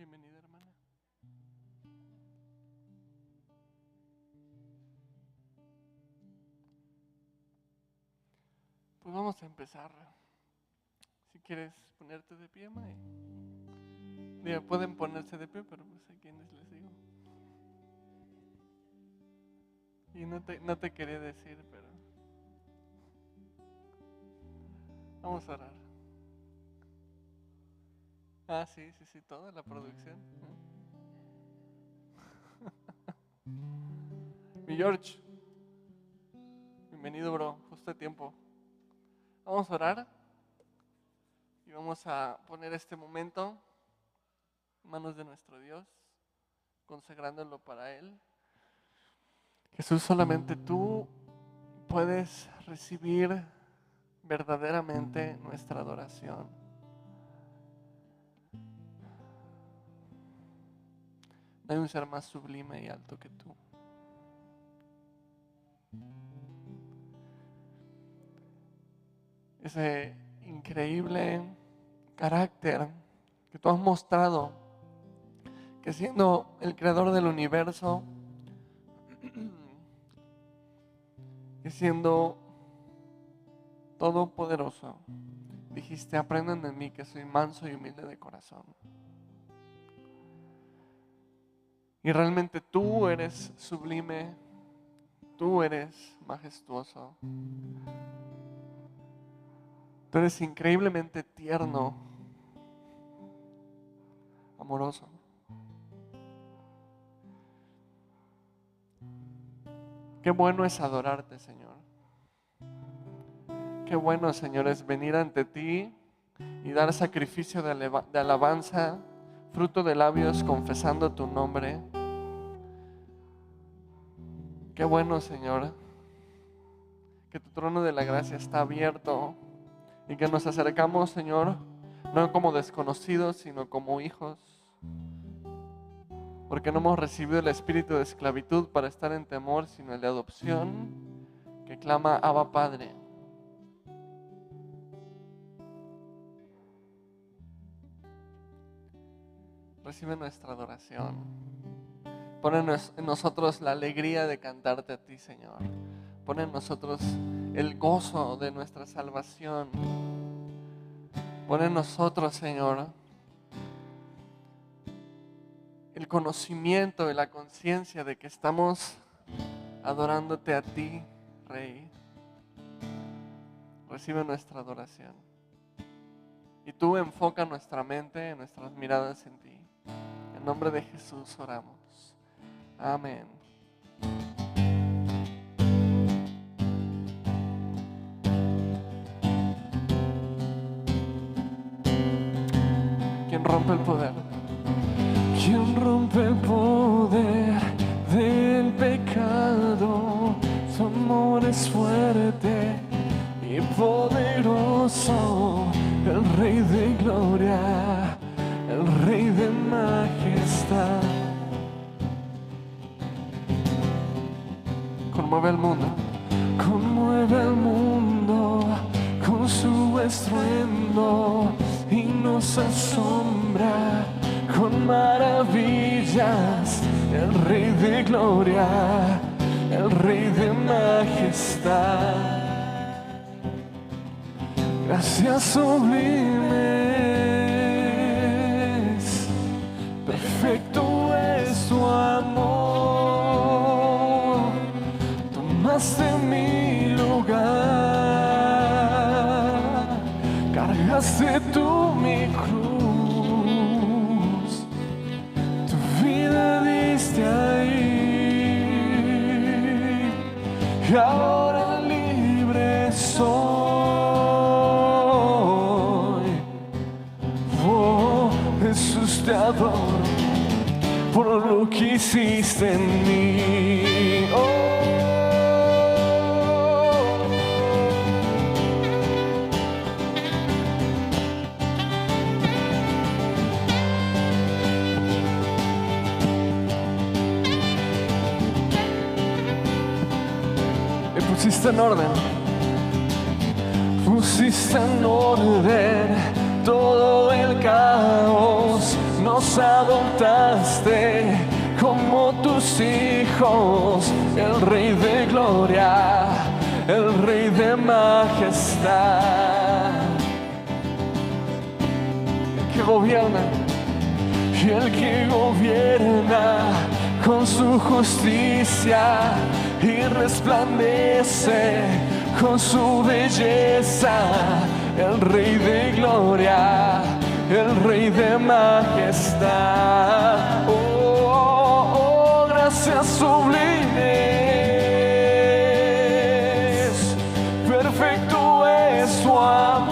Bienvenida, hermana. Pues vamos a empezar. Si quieres ponerte de pie, Mae. Digo, pueden ponerse de pie, pero pues a quienes les digo. Y no te quería decir, pero vamos a orar. Ah, sí, toda la producción. Mi George, bienvenido, bro, justo a tiempo. Vamos a orar y vamos a poner este momento en manos de nuestro Dios, consagrándolo para Él. Jesús, solamente tú puedes recibir verdaderamente nuestra adoración. No hay un ser más sublime y alto que tú. Ese increíble carácter que tú has mostrado, que siendo el creador del universo, que siendo todopoderoso, dijiste: aprendan de mí que soy manso y humilde de corazón. Y realmente tú eres sublime, tú eres majestuoso, tú eres increíblemente tierno, amoroso. Qué bueno es adorarte, Señor. Qué bueno, Señor, es venir ante ti y dar sacrificio de alabanza, fruto de labios confesando tu nombre. Qué bueno, Señor, que tu trono de la gracia está abierto y que nos acercamos, Señor, no como desconocidos, sino como hijos, porque no hemos recibido el espíritu de esclavitud para estar en temor, sino el de adopción que clama: Abba, Padre. Recibe nuestra adoración. Pon en nosotros la alegría de cantarte a ti, Señor. Pon en nosotros el gozo de nuestra salvación. Pon en nosotros, Señor, el conocimiento y la conciencia de que estamos adorándote a ti, Rey. Recibe nuestra adoración. Y tú enfoca nuestra mente, nuestras miradas en ti. En nombre de Jesús oramos. Amén. ¿Quién rompe el poder? ¿Quién rompe el poder del pecado? Su amor es fuerte y poderoso. El Rey de gloria, el Rey de majestad. Conmueve el mundo con su estruendo y nos asombra con maravillas. El Rey de gloria, el Rey de majestad. Gracias sublimes, perfecto es su amor. Tomaste mi lugar, cargaste tú mi cruz, tu vida diste ahí, y ahora libre soy. Jesús, te adoro por lo que hiciste en mí. Me pusiste en orden todo el caos. No nos adoptaste como tus hijos, el Rey de gloria, el Rey de majestad, el que gobierna y el que gobierna con su justicia y resplandece con su belleza, el Rey de gloria, el Rey de majestad. Oh, gracias sublimes, perfecto es tu amor,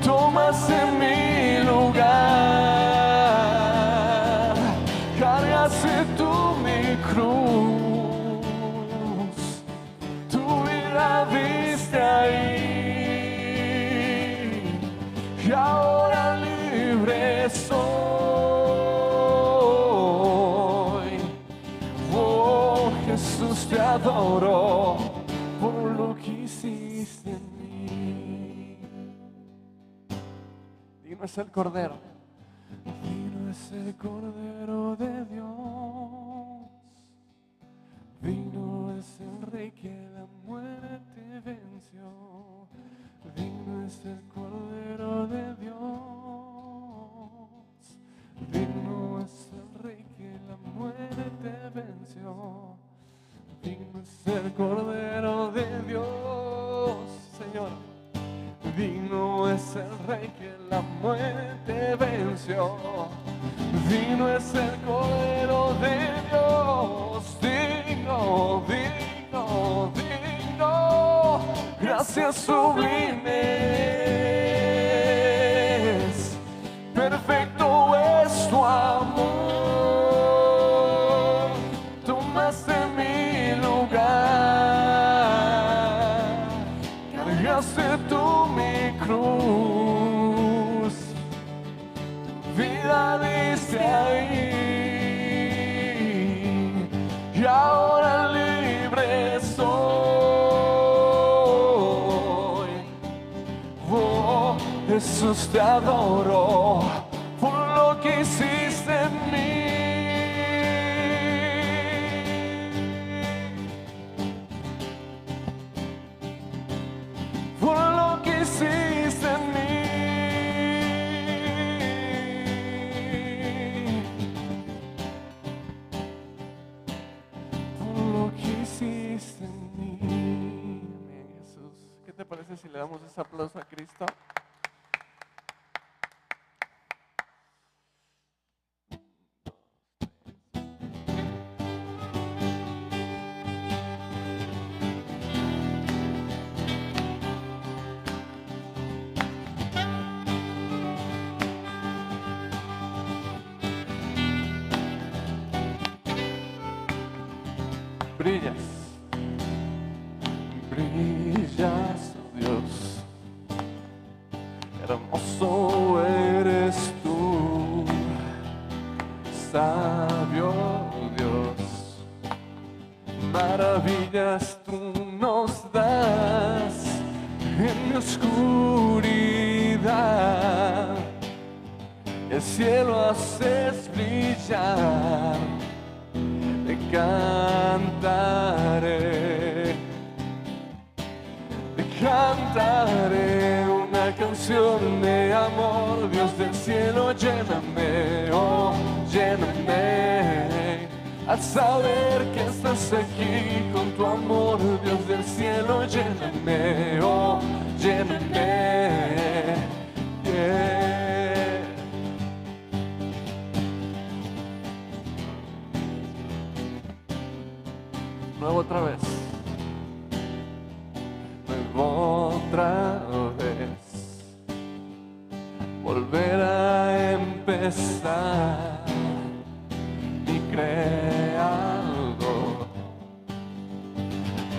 tomaste mi lugar, cargaste tú mi cruz, tu vida diste ahí. Y ahora libre soy. Oh, Jesús, te adoro por lo que hiciste en mí. Digno es el Cordero. Digno es el Cordero de Dios. Digno es el Rey que la muerte venció. Digno es el Cordero de Dios, digno es el Rey que la muerte venció, digno es el Cordero de Dios, Señor, digno es el Rey que la muerte venció, digno es el Cordero de Dios, digno, digno, digno. Gracias sublimes, perfecto es tu amor, tomaste mi lugar, cargaste tú mi cruz, vida diste ahí, y ahora libre soy. Jesús, te adoro por lo que hiciste en mí. Por lo que hiciste en mí. Por lo que hiciste en mí. Amén, Jesús. ¿Qué te parece si le damos ese aplauso a Cristo? Brillas, brillas, oh Dios, hermoso eres tú, sabio Dios, maravillas tú nos das en mi oscuridad, el cielo haces brillar. Te cantaré una canción de amor, Dios del cielo, lléname, oh, lléname, al saber que estás aquí con tu amor, Dios del cielo, lléname, oh, lléname, yeah. Nuevo otra vez. Nuevo otra vez. Volver a empezar. Mi Creador.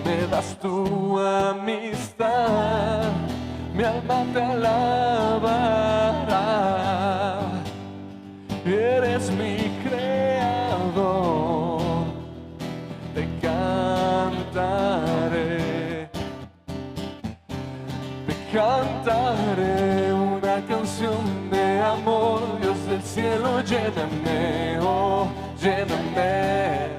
Me das tu amistad. Mi alma te alabará. Eres mi Creador. Te cantaré una canción de amor. cielo, lléname, oh, lléname.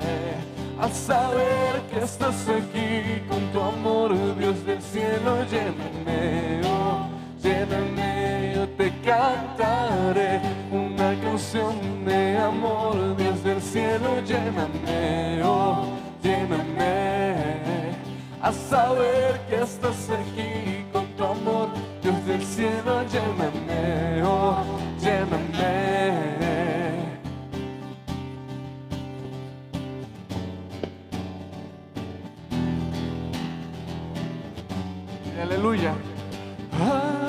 Al saber que estás aquí con tu amor, Dios del cielo, lléname, oh, lléname. Yo te cantaré una canción de amor, Dios del cielo, lléname, oh, lléname. Al saber que estás aquí con tu amor, Dios del cielo, lléname, oh, lléname. Aleluya. Aleluya,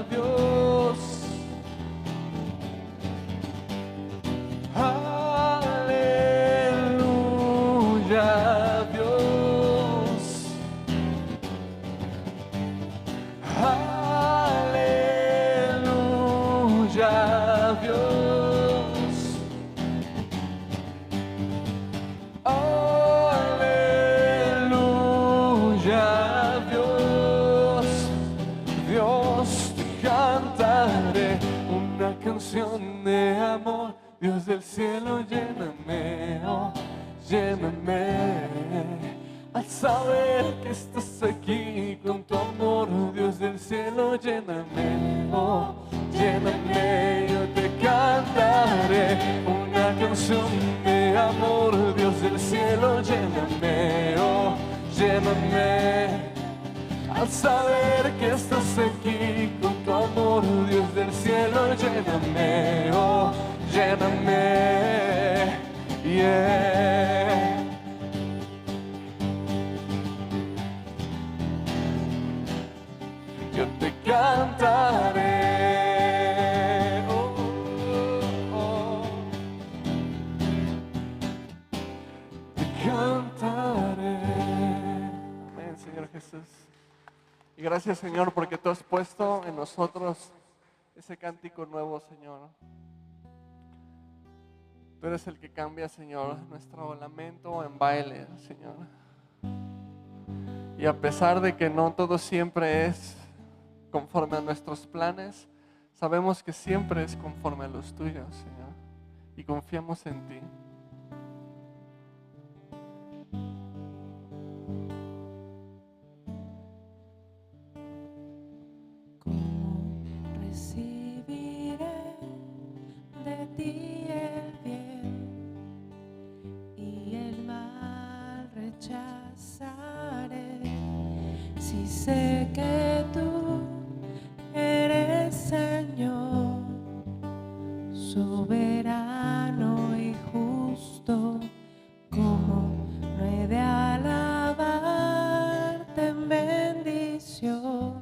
Dios. Aleluya, Dios. Aleluya, Dios. Aleluya, Dios. Dios, te cantaré una canción de amor. Dios del cielo, lléname, oh, lléname. Al saber que estás aquí con tu amor, Dios del cielo, lléname, oh, lléname. Yo te cantaré una canción de amor, Dios del cielo, lléname, oh, lléname. Al saber que estás aquí con tu amor, Dios del cielo, lléname, oh, lléname, yeah. Yo te cantaré, oh, oh. Te cantaré. Amén, Señor Jesús. Y gracias, Señor, porque tú has puesto en nosotros ese cántico nuevo, Señor. Tú eres el que cambia, Señor, nuestro lamento en baile, Señor. Y a pesar de que no todo siempre es conforme a nuestros planes, sabemos que siempre es conforme a los tuyos, Señor. Y confiamos en ti. Recibiré de ti el bien y el mal rechazaré. Si sé que tú eres Señor, soberano y justo, como no he de alabarte en bendición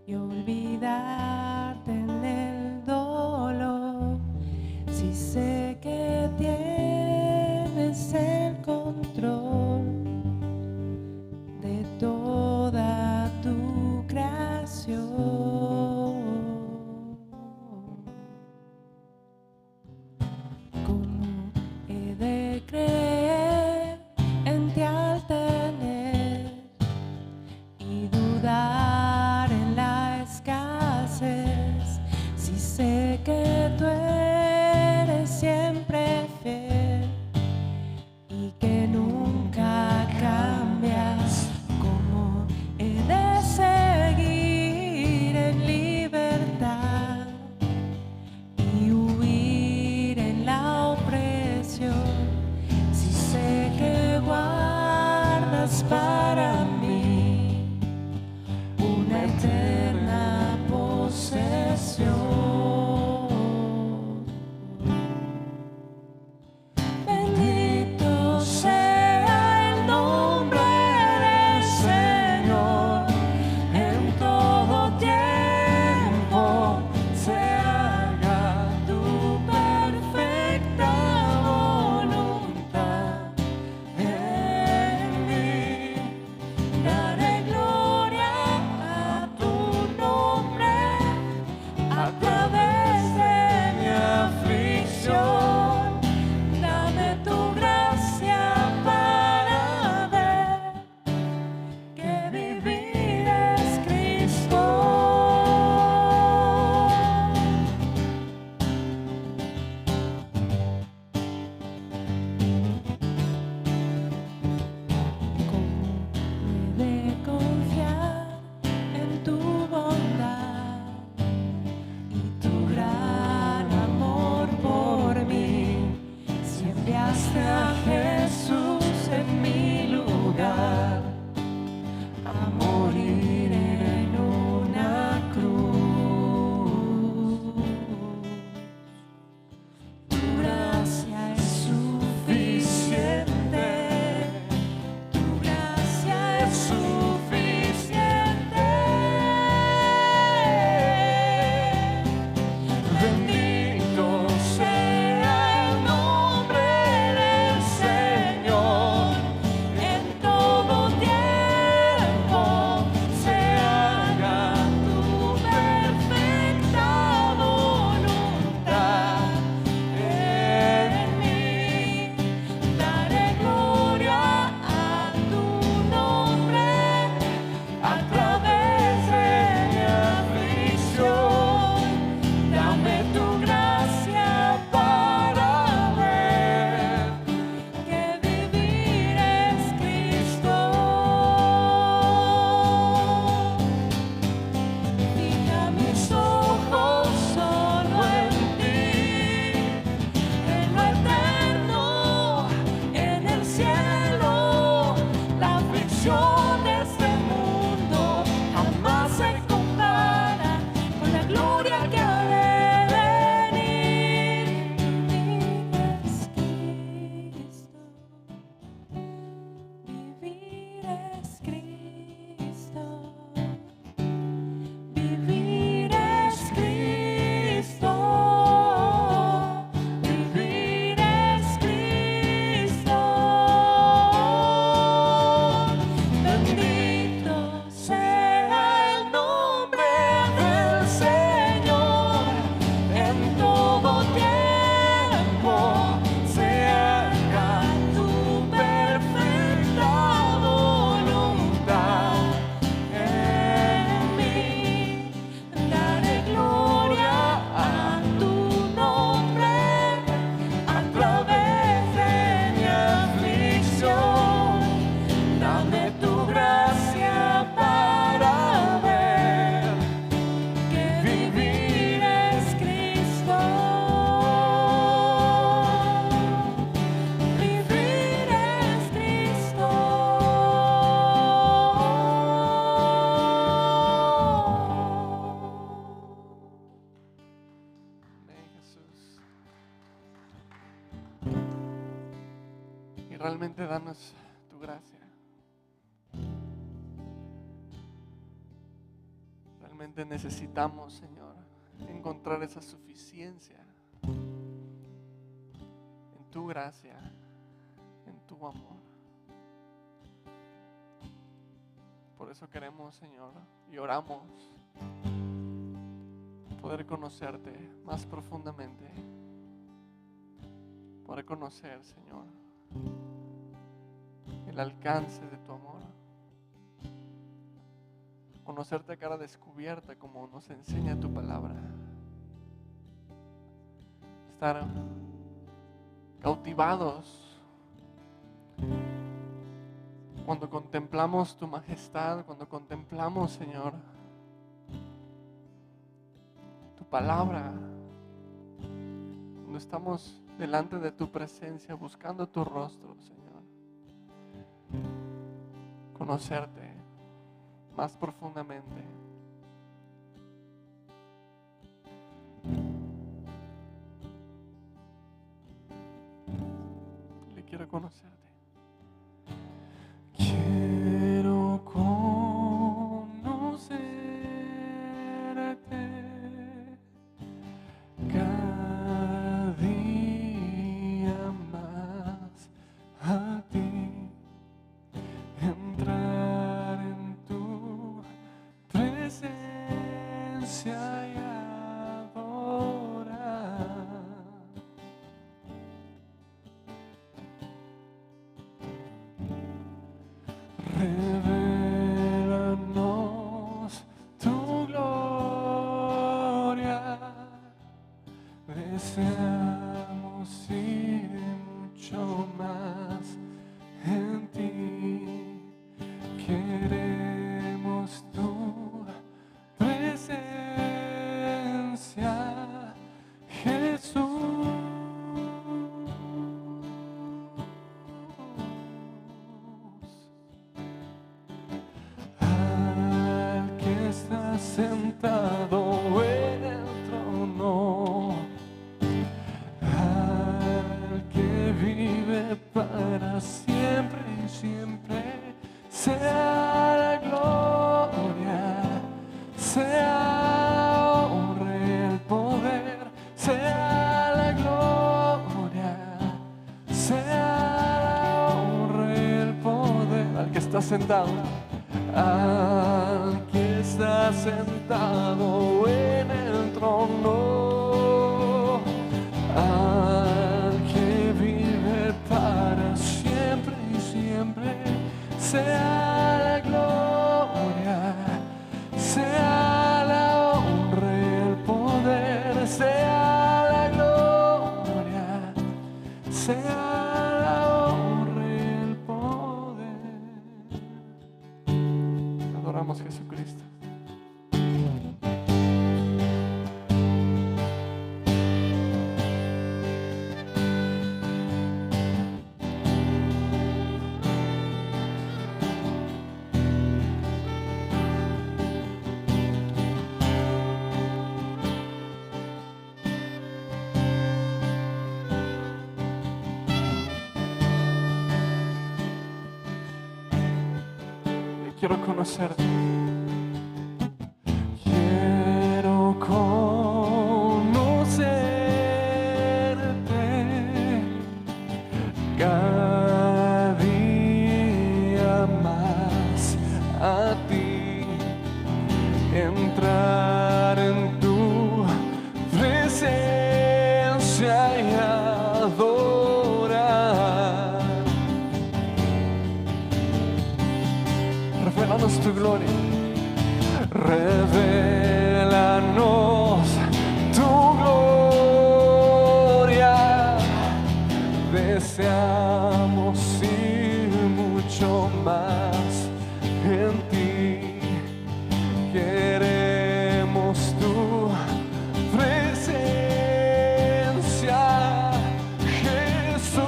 y olvidarte en el dolor. Si sé que tienes el control de toda tu creación, ¿cómo he de creer en ti al tener y dudar en la escasez? Si sé que tú eres siempre fiel y que nunca cambias, ¿cómo he de seguir en libertad y huir en la opresión? Si sé que guardas para mí se compara con la gloria que ha de venir. Vivir es Cristo. Vivir es Cristo. Vivir es Cristo. Bendito sea el nombre del Señor en todo tiempo. Se haga tu perfecta voluntad en mí. Daré gloria a tu nombre a través de mi aflicción. Dame tu gracia para ver que vivir es Cristo. Vivir es Cristo. Amén, Jesús. Y realmente danos tu gracia. Realmente necesitamos, Señor, encontrar esa suficiencia en tu gracia, en tu amor. Por eso queremos, Señor, y oramos poder conocerte más profundamente, poder conocer, Señor, el alcance de tu amor, conocerte a cara descubierta como nos enseña tu palabra, estar cautivados cuando contemplamos tu majestad, cuando contemplamos, Señor, tu palabra, cuando estamos delante de tu presencia buscando tu rostro, Señor. Conocerte más profundamente. Le quiero conocerte. Quiero conocerte cada día más a ti, entrar en tu presencia y adorar. Revélanos tu gloria, deseamos ir mucho más en ti, queremos tu presencia, Jesús. Al que está sentado en el trono, al que vive para siempre y siempre, sea la gloria, sea honra y el poder, sea la gloria, sea la honra y el poder. Al que está sentado, al que está sentado en el trono, al que vive para siempre y siempre, sea la gloria, sea la honra y el poder, sea la gloria, sea la honra y el poder. Adoramos a Jesucristo. Quiero conocerte. Quiero conocerte cada día más a ti, entrar en tu presencia y adorar. Revélanos tu gloria. Revélanos tu gloria. Deseamos ir mucho más en ti. Queremos tu presencia, Jesús.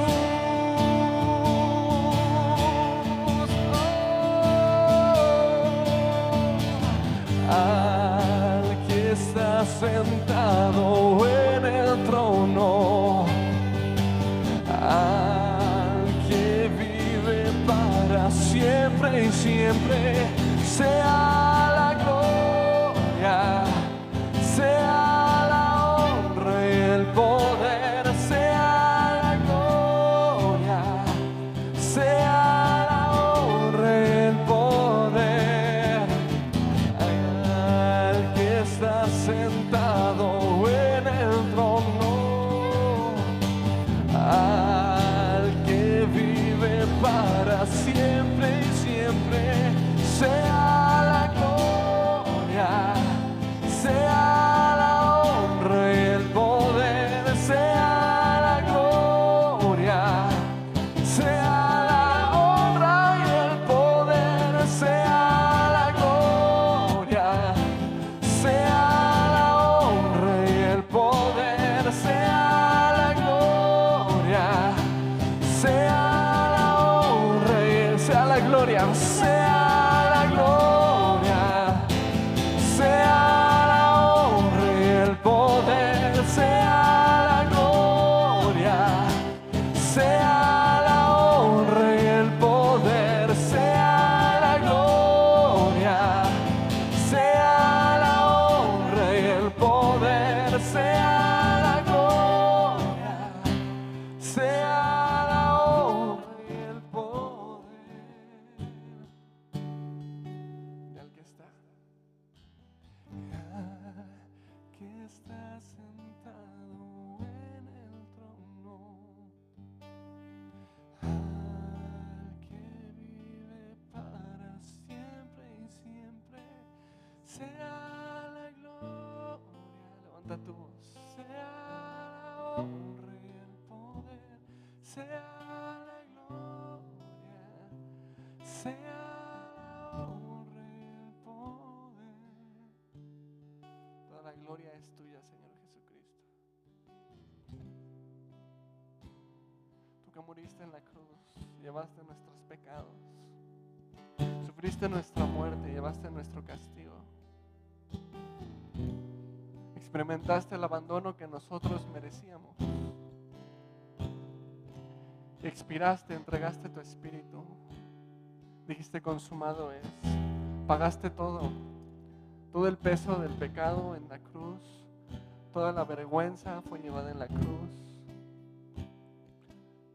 Al que está sentado en el trono, al que vive para siempre y siempre, sea la gloria, sea la honra y el poder, sea la gloria, sea la honra y el poder. Al que está sentado en el trono, al que vive para siempre y siempre, sea la gloria, sea la honra y el poder, sea la gloria, sea la honra y el poder, sea la gloria, sea la honra y el poder, sea la gloria, sea la honra y sea la gloria, sea la gloria, sea la honra y el poder, sea la gloria, sea la honra y el poder, sea la gloria, sea la honra y el poder, sea la gloria, sea la honra y el poder. Y al que está sentado en el trono, al que vive para siempre y siempre, sea la gloria. Levanta tu voz. Sea la honra y el poder, sea la gloria, sea la honra y el poder. Toda la gloria es tuya, Señor Jesucristo. Tú que muriste en la cruz, llevaste nuestros pecados, sufriste nuestra muerte, llevaste nuestro castigo. Experimentaste el abandono que nosotros merecíamos. Expiraste, entregaste tu espíritu. Dijiste consumado es. Pagaste todo el peso del pecado en la cruz. Toda la vergüenza fue llevada en la cruz.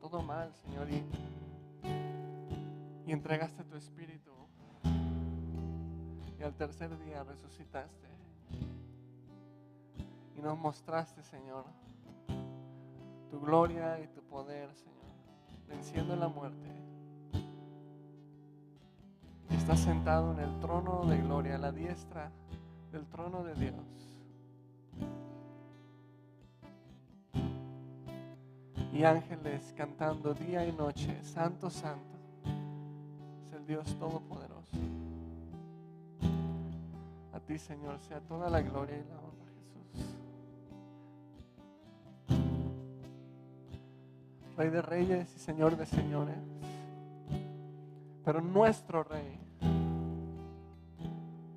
Todo mal, Señor, y entregaste tu espíritu. Y al tercer día resucitaste. Y nos mostraste, Señor, tu gloria y tu poder, Señor, venciendo la muerte. Y estás sentado en el trono de gloria, a la diestra del trono de Dios. Y ángeles cantando día y noche, Santo, Santo, es el Dios Todopoderoso. A ti, Señor, sea toda la gloria y la honra, Jesús. Rey de reyes y Señor de señores, pero nuestro Rey,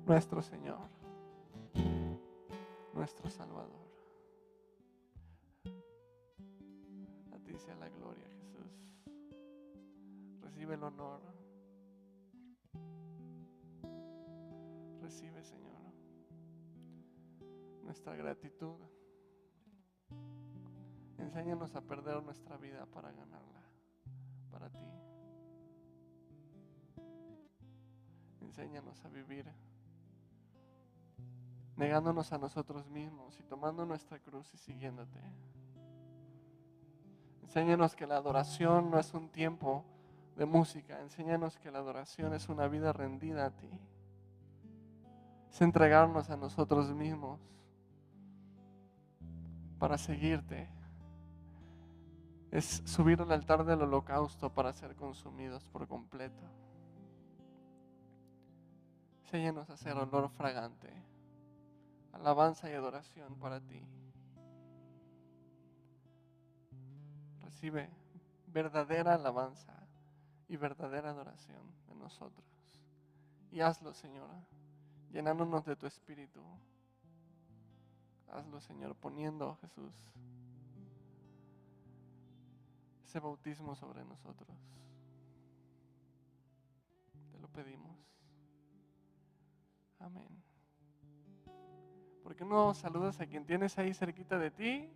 nuestro Señor, nuestro Salvador. A ti sea la gloria, Jesús. Recibe el honor. Recibe, Señor, nuestra gratitud. Enséñanos a perder nuestra vida para ganarla, para ti. Enséñanos a vivir negándonos a nosotros mismos y tomando nuestra cruz y siguiéndote. Enséñanos que la adoración no es un tiempo de música. Enséñanos que la adoración es una vida rendida a ti. Es entregarnos a nosotros mismos para seguirte. Es subir al altar del holocausto para ser consumidos por completo. Enséñanos a hacer olor fragante, alabanza y adoración para ti. Recibe verdadera alabanza y verdadera adoración de nosotros. Y hazlo, Señor, llenándonos de tu Espíritu. Hazlo, Señor, poniendo, Jesús, ese bautismo sobre nosotros. Te lo pedimos. Amén. ¿Por qué no saludas a quien tienes ahí cerquita de ti?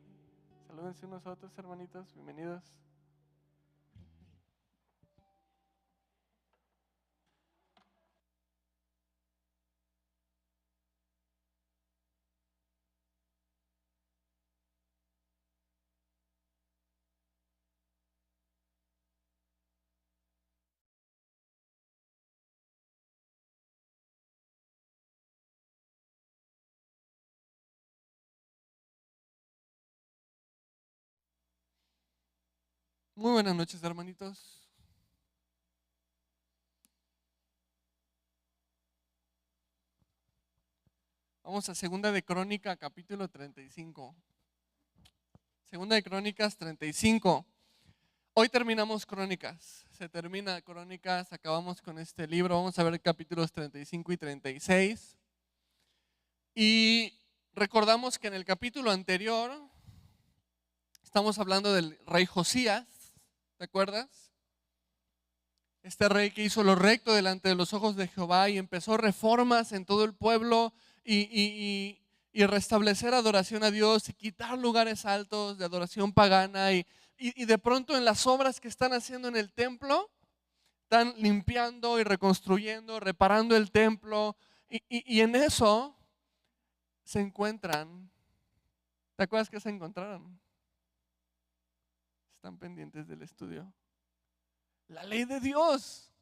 Salúdense unos a otros, hermanitos. Bienvenidos. Muy buenas noches, hermanitos. Vamos a Segunda de Crónica, capítulo 35. Segunda de Crónicas 35. Hoy terminamos Crónicas. Se termina Crónicas, acabamos con este libro. Vamos a ver capítulos 35 y 36. Y recordamos que en el capítulo anterior estamos hablando del rey Josías. ¿Te acuerdas? Este rey que hizo lo recto delante de los ojos de Jehová y empezó reformas en todo el pueblo y restablecer adoración a Dios y quitar lugares altos de adoración pagana y de pronto en las obras que están haciendo en el templo, están limpiando y reconstruyendo, reparando el templo y en eso se encuentran. ¿Te acuerdas que se encontraron? Están pendientes del estudio. La ley de Dios,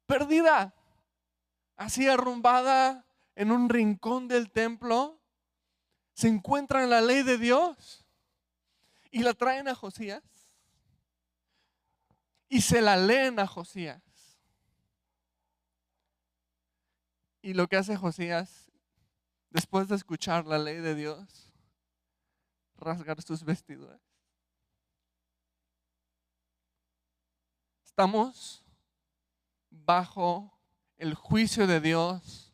perdida, así arrumbada en un rincón del templo. Se encuentran la ley de Dios y la traen a Josías y se la leen a Josías. Y lo que hace Josías, después de escuchar la ley de Dios, rasgar sus vestiduras. Estamos bajo el juicio de Dios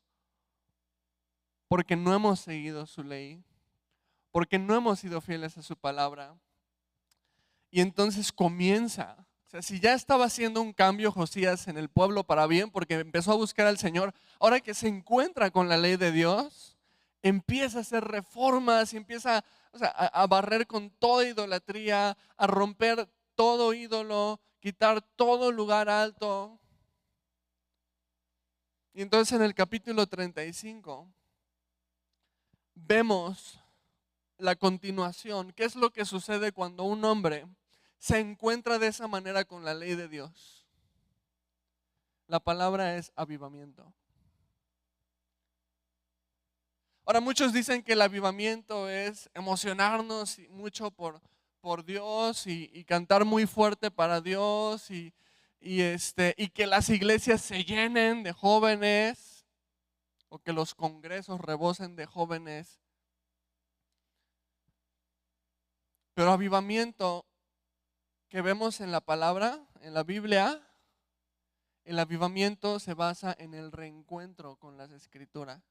porque no hemos seguido su ley, porque no hemos sido fieles a su palabra. Y entonces comienza, o sea, si ya estaba haciendo un cambio Josías en el pueblo para bien, porque empezó a buscar al Señor, ahora que se encuentra con la ley de Dios, empieza a hacer reformas y empieza, o sea, a barrer con toda idolatría, a romper todo ídolo, quitar todo lugar alto. Y entonces en el capítulo 35 vemos la continuación. ¿Qué es lo que sucede cuando un hombre se encuentra de esa manera con la ley de Dios? La palabra es avivamiento. Ahora muchos dicen que el avivamiento es emocionarnos mucho por Dios y cantar muy fuerte para Dios y que las iglesias se llenen de jóvenes o que los congresos rebosen de jóvenes. Pero avivamiento que vemos en la palabra, en la Biblia, el avivamiento se basa en el reencuentro con las Escrituras.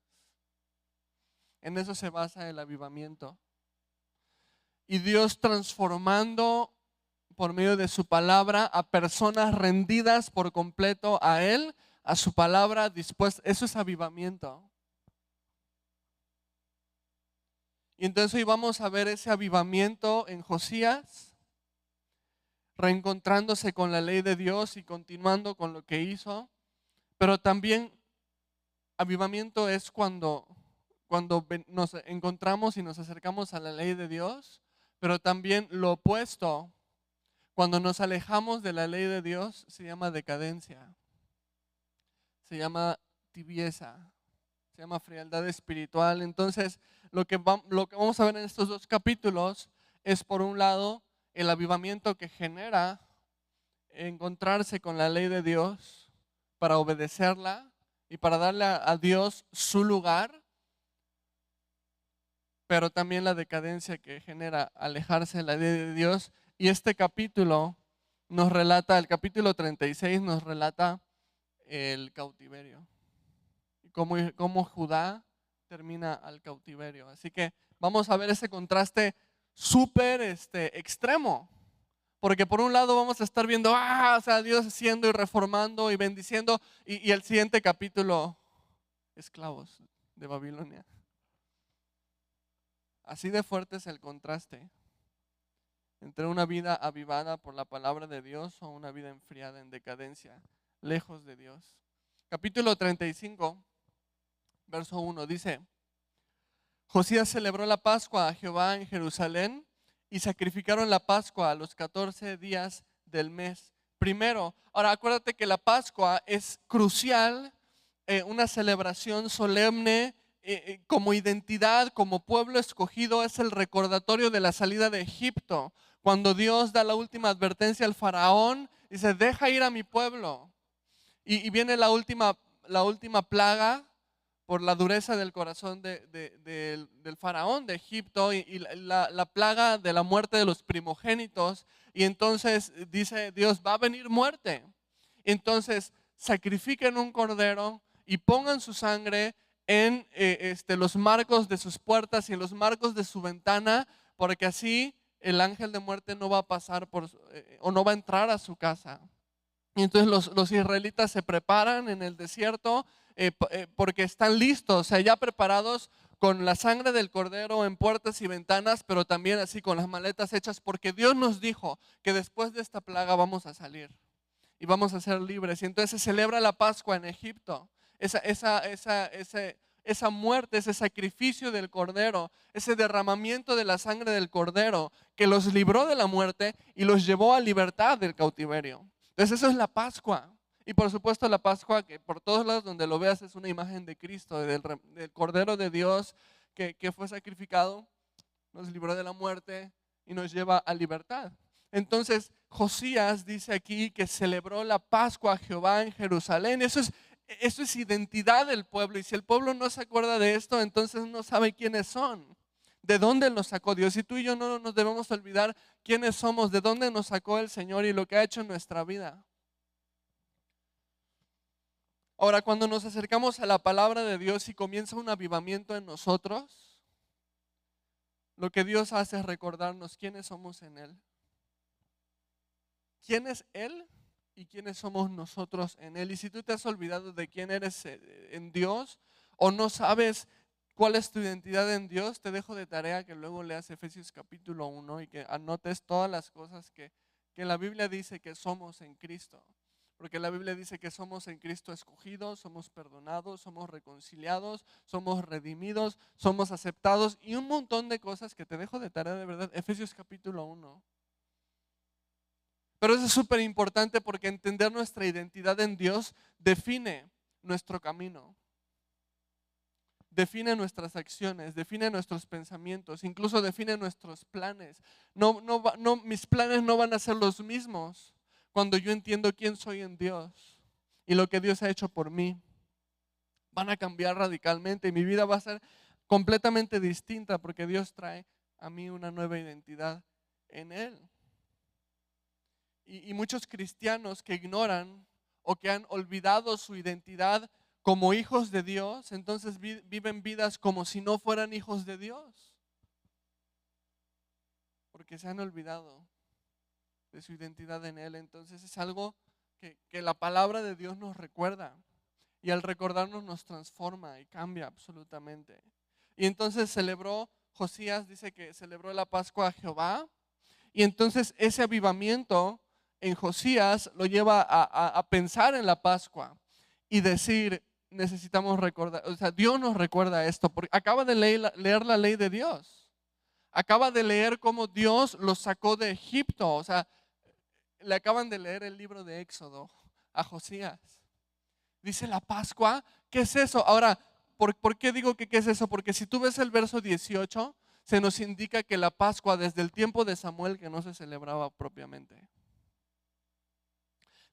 En eso se basa el avivamiento. Y Dios transformando por medio de su palabra a personas rendidas por completo a Él, a su palabra dispuesta. Eso es avivamiento. Y entonces hoy vamos a ver ese avivamiento en Josías, reencontrándose con la ley de Dios y continuando con lo que hizo. Pero también avivamiento es cuando nos encontramos y nos acercamos a la ley de Dios, pero también lo opuesto, cuando nos alejamos de la ley de Dios, se llama decadencia, se llama tibieza, se llama frialdad espiritual. Entonces, lo que vamos a ver en estos dos capítulos es, por un lado, el avivamiento que genera encontrarse con la ley de Dios para obedecerla y para darle a Dios su lugar, pero también la decadencia que genera alejarse de la ley de Dios. Y este capítulo nos relata, el capítulo 36 nos relata el cautiverio y cómo Judá termina al cautiverio. Así que vamos a ver ese contraste súper extremo. Porque por un lado vamos a estar viendo, o sea, Dios haciendo y reformando y bendiciendo, y el siguiente capítulo, esclavos de Babilonia. Así de fuerte es el contraste entre una vida avivada por la palabra de Dios o una vida enfriada en decadencia, lejos de Dios. Capítulo 35, verso 1 dice: Josías celebró la Pascua a Jehová en Jerusalén y sacrificaron la Pascua a los 14 días del mes primero. Ahora acuérdate que la Pascua es crucial, una celebración solemne, como identidad, como pueblo escogido, es el recordatorio de la salida de Egipto. Cuando Dios da la última advertencia al faraón, dice: deja ir a mi pueblo. Y viene la última plaga por la dureza del corazón del faraón de Egipto, y la plaga de la muerte de los primogénitos. Y entonces dice Dios: va a venir muerte. Entonces sacrifiquen un cordero y pongan su sangre en los marcos de sus puertas y en los marcos de su ventana, porque así el ángel de muerte no va a pasar o no va a entrar a su casa. Y entonces los israelitas se preparan en el desierto, porque están listos, o sea, ya preparados con la sangre del cordero en puertas y ventanas, pero también así con las maletas hechas, porque Dios nos dijo que después de esta plaga vamos a salir y vamos a ser libres. Y entonces se celebra la Pascua en Egipto, esa muerte, ese sacrificio del cordero, ese derramamiento de la sangre del cordero que los libró de la muerte y los llevó a libertad del cautiverio. Entonces eso es la Pascua. Y por supuesto la Pascua, que por todos lados donde lo veas es una imagen de Cristo, del Cordero de Dios que fue sacrificado, nos libró de la muerte y nos lleva a libertad. Entonces Josías dice aquí que celebró la Pascua a Jehová en Jerusalén. Eso es identidad del pueblo, y si el pueblo no se acuerda de esto, entonces no sabe quiénes son, de dónde nos sacó Dios. Y tú y yo no nos debemos olvidar quiénes somos, de dónde nos sacó el Señor y lo que ha hecho en nuestra vida. Ahora, cuando nos acercamos a la palabra de Dios y comienza un avivamiento en nosotros, lo que Dios hace es recordarnos quiénes somos en Él. ¿Quién es Él y quiénes somos nosotros en Él? Y si tú te has olvidado de quién eres en Dios, o no sabes cuál es tu identidad en Dios, te dejo de tarea que luego leas Efesios capítulo 1 y que anotes todas las cosas que la Biblia dice que somos en Cristo. Porque la Biblia dice que somos en Cristo escogidos, somos perdonados, somos reconciliados, somos redimidos, somos aceptados y un montón de cosas que te dejo de tarea, de verdad. Efesios capítulo 1. Pero eso es súper importante, porque entender nuestra identidad en Dios define nuestro camino, define nuestras acciones, define nuestros pensamientos, incluso define nuestros planes. Mis planes no van a ser los mismos cuando yo entiendo quién soy en Dios y lo que Dios ha hecho por mí. Van a cambiar radicalmente y mi vida va a ser completamente distinta, porque Dios trae a mí una nueva identidad en Él. Y muchos cristianos que ignoran o que han olvidado su identidad como hijos de Dios, entonces viven vidas como si no fueran hijos de Dios, porque se han olvidado de su identidad en Él. Entonces es algo que la palabra de Dios nos recuerda, y al recordarnos nos transforma y cambia absolutamente. Y entonces celebró Josías dice que celebró la Pascua a Jehová, y entonces ese avivamiento en Josías lo lleva a pensar en la Pascua y decir, necesitamos recordar, o sea, Dios nos recuerda esto, porque acaba de leer la ley de Dios, acaba de leer cómo Dios los sacó de Egipto, o sea, le acaban de leer el libro de Éxodo a Josías. Dice la Pascua, ¿qué es eso? Ahora, ¿por qué digo que qué es eso? Porque si tú ves el verso 18, se nos indica que la Pascua desde el tiempo de Samuel, que no se celebraba propiamente.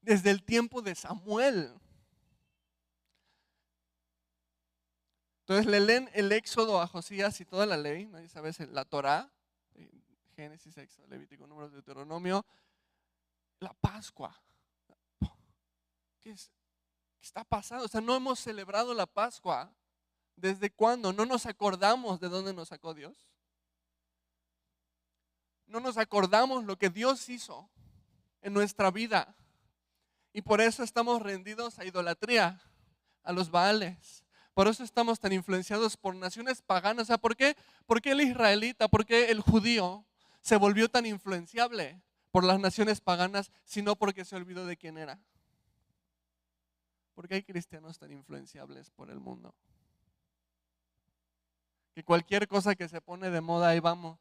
Desde el tiempo de Samuel. Entonces le leen el Éxodo a Josías y toda la ley, ¿no? Ya sabes, la Torá, Génesis, Éxodo, Levítico, Números, Deuteronomio, la Pascua. ¿Qué está pasando? O sea, no hemos celebrado la Pascua. ¿Desde cuándo? ¿No nos acordamos de dónde nos sacó Dios? No nos acordamos lo que Dios hizo en nuestra vida. Y por eso estamos rendidos a idolatría, a los Baales. Por eso estamos tan influenciados por naciones paganas. O sea, ¿por qué el israelita, por qué el judío se volvió tan influenciable por las naciones paganas, sino porque se olvidó de quién era? ¿Por qué hay cristianos tan influenciables por el mundo? Que cualquier cosa que se pone de moda, ahí vamos.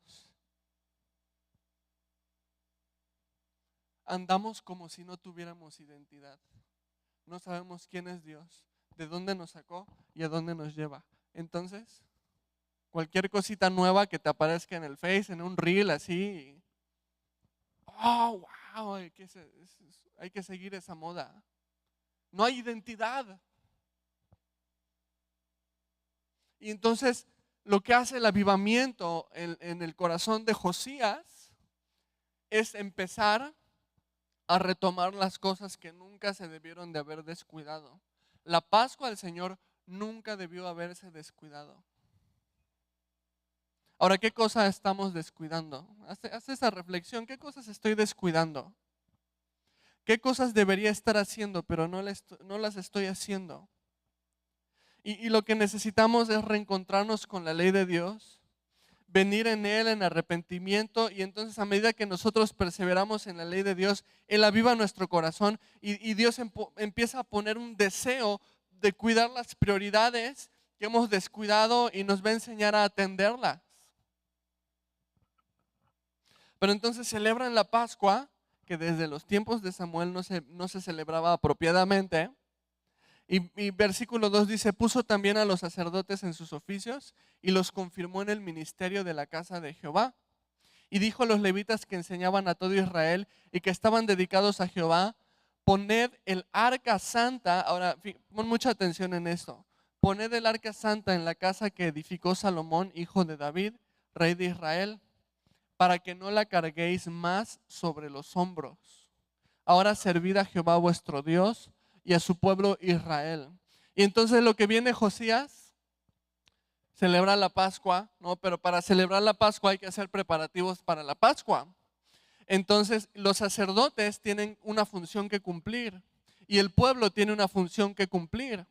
Andamos como si no tuviéramos identidad. No sabemos quién es Dios, de dónde nos sacó y a dónde nos lleva. Entonces, cualquier cosita nueva que te aparezca en el Face, en un reel así, oh, wow, hay que seguir esa moda. No hay identidad. Y entonces, lo que hace el avivamiento en el corazón de Josías es empezar a retomar las cosas que nunca se debieron de haber descuidado. La Pascua del Señor nunca debió haberse descuidado. Ahora, ¿qué cosa estamos descuidando? Haz esa reflexión. ¿Qué cosas estoy descuidando? ¿Qué cosas debería estar haciendo, pero no las estoy haciendo? Y lo que necesitamos es reencontrarnos con la ley de Dios, venir en Él en arrepentimiento, y entonces a medida que nosotros perseveramos en la ley de Dios, Él aviva nuestro corazón y Dios empieza a poner un deseo de cuidar las prioridades que hemos descuidado y nos va a enseñar a atenderlas. Pero entonces celebran la Pascua, que desde los tiempos de Samuel no se celebraba apropiadamente. Y versículo 2 dice, puso también a los sacerdotes en sus oficios y los confirmó en el ministerio de la casa de Jehová. Y dijo a los levitas que enseñaban a todo Israel y que estaban dedicados a Jehová, poned el arca santa, ahora pon mucha atención en esto, poned el arca santa en la casa que edificó Salomón, hijo de David, rey de Israel, para que no la carguéis más sobre los hombros. Ahora servid a Jehová vuestro Dios y a su pueblo Israel. Y entonces lo que viene Josías, celebra la Pascua, ¿no? Pero para celebrar la Pascua hay que hacer preparativos para la Pascua. Entonces los sacerdotes tienen una función que cumplir y el pueblo tiene una función que cumplir.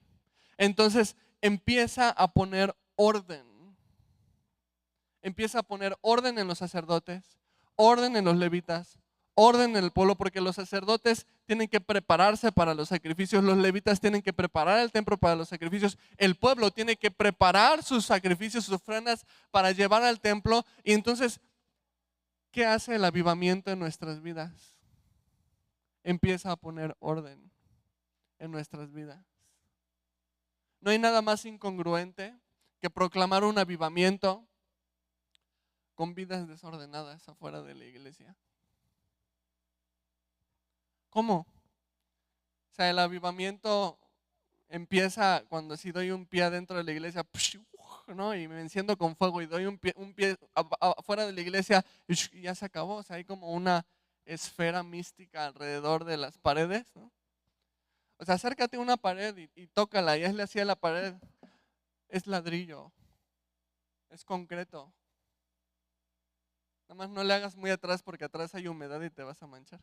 Entonces empieza a poner orden. Empieza a poner orden en los sacerdotes, orden en los levitas, orden en el pueblo, porque los sacerdotes tienen que prepararse para los sacrificios, los levitas tienen que preparar el templo para los sacrificios, el pueblo tiene que preparar sus sacrificios, sus ofrendas para llevar al templo. Y entonces, ¿qué hace el avivamiento en nuestras vidas? Empieza a poner orden en nuestras vidas. No hay nada más incongruente que proclamar un avivamiento con vidas desordenadas afuera de la iglesia. ¿Cómo? O sea, el avivamiento empieza cuando si doy un pie adentro de la iglesia, ¿no? Y me enciendo con fuego y doy un pie afuera de la iglesia y ya se acabó. O sea, hay como una esfera mística alrededor de las paredes, ¿no? O sea, acércate a una pared y tócala y hazle así a la pared. Es ladrillo, es concreto. Nada más no le hagas muy atrás porque atrás hay humedad y te vas a manchar.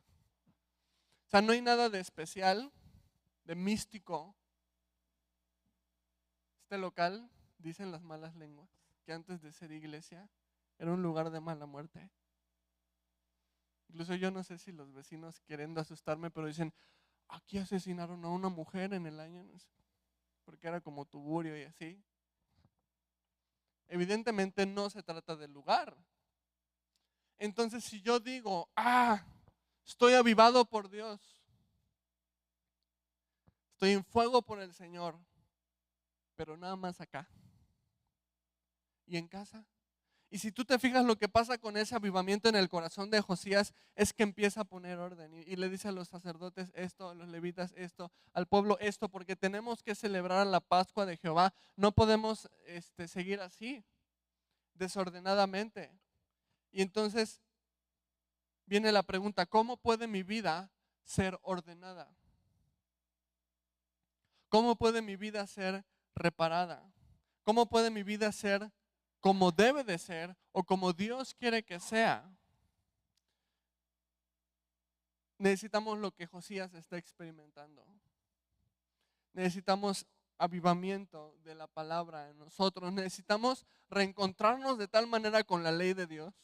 O sea, no hay nada de especial, de místico. Este local, dicen las malas lenguas, que antes de ser iglesia era un lugar de mala muerte. Incluso yo no sé si los vecinos, queriendo asustarme, pero dicen, aquí asesinaron a una mujer en el año, no sé, porque era como tugurio y así. Evidentemente no se trata del lugar. Entonces, si yo digo, estoy avivado por Dios, estoy en fuego por el Señor, pero nada más acá y en casa. Y si tú te fijas, lo que pasa con ese avivamiento en el corazón de Josías es que empieza a poner orden y le dice a los sacerdotes esto, a los levitas esto, al pueblo esto, porque tenemos que celebrar la Pascua de Jehová. No podemos seguir así, desordenadamente. Y entonces viene la pregunta, ¿cómo puede mi vida ser ordenada? ¿Cómo puede mi vida ser reparada? ¿Cómo puede mi vida ser como debe de ser o como Dios quiere que sea? Necesitamos lo que Josías está experimentando. Necesitamos avivamiento de la palabra en nosotros. Necesitamos reencontrarnos de tal manera con la ley de Dios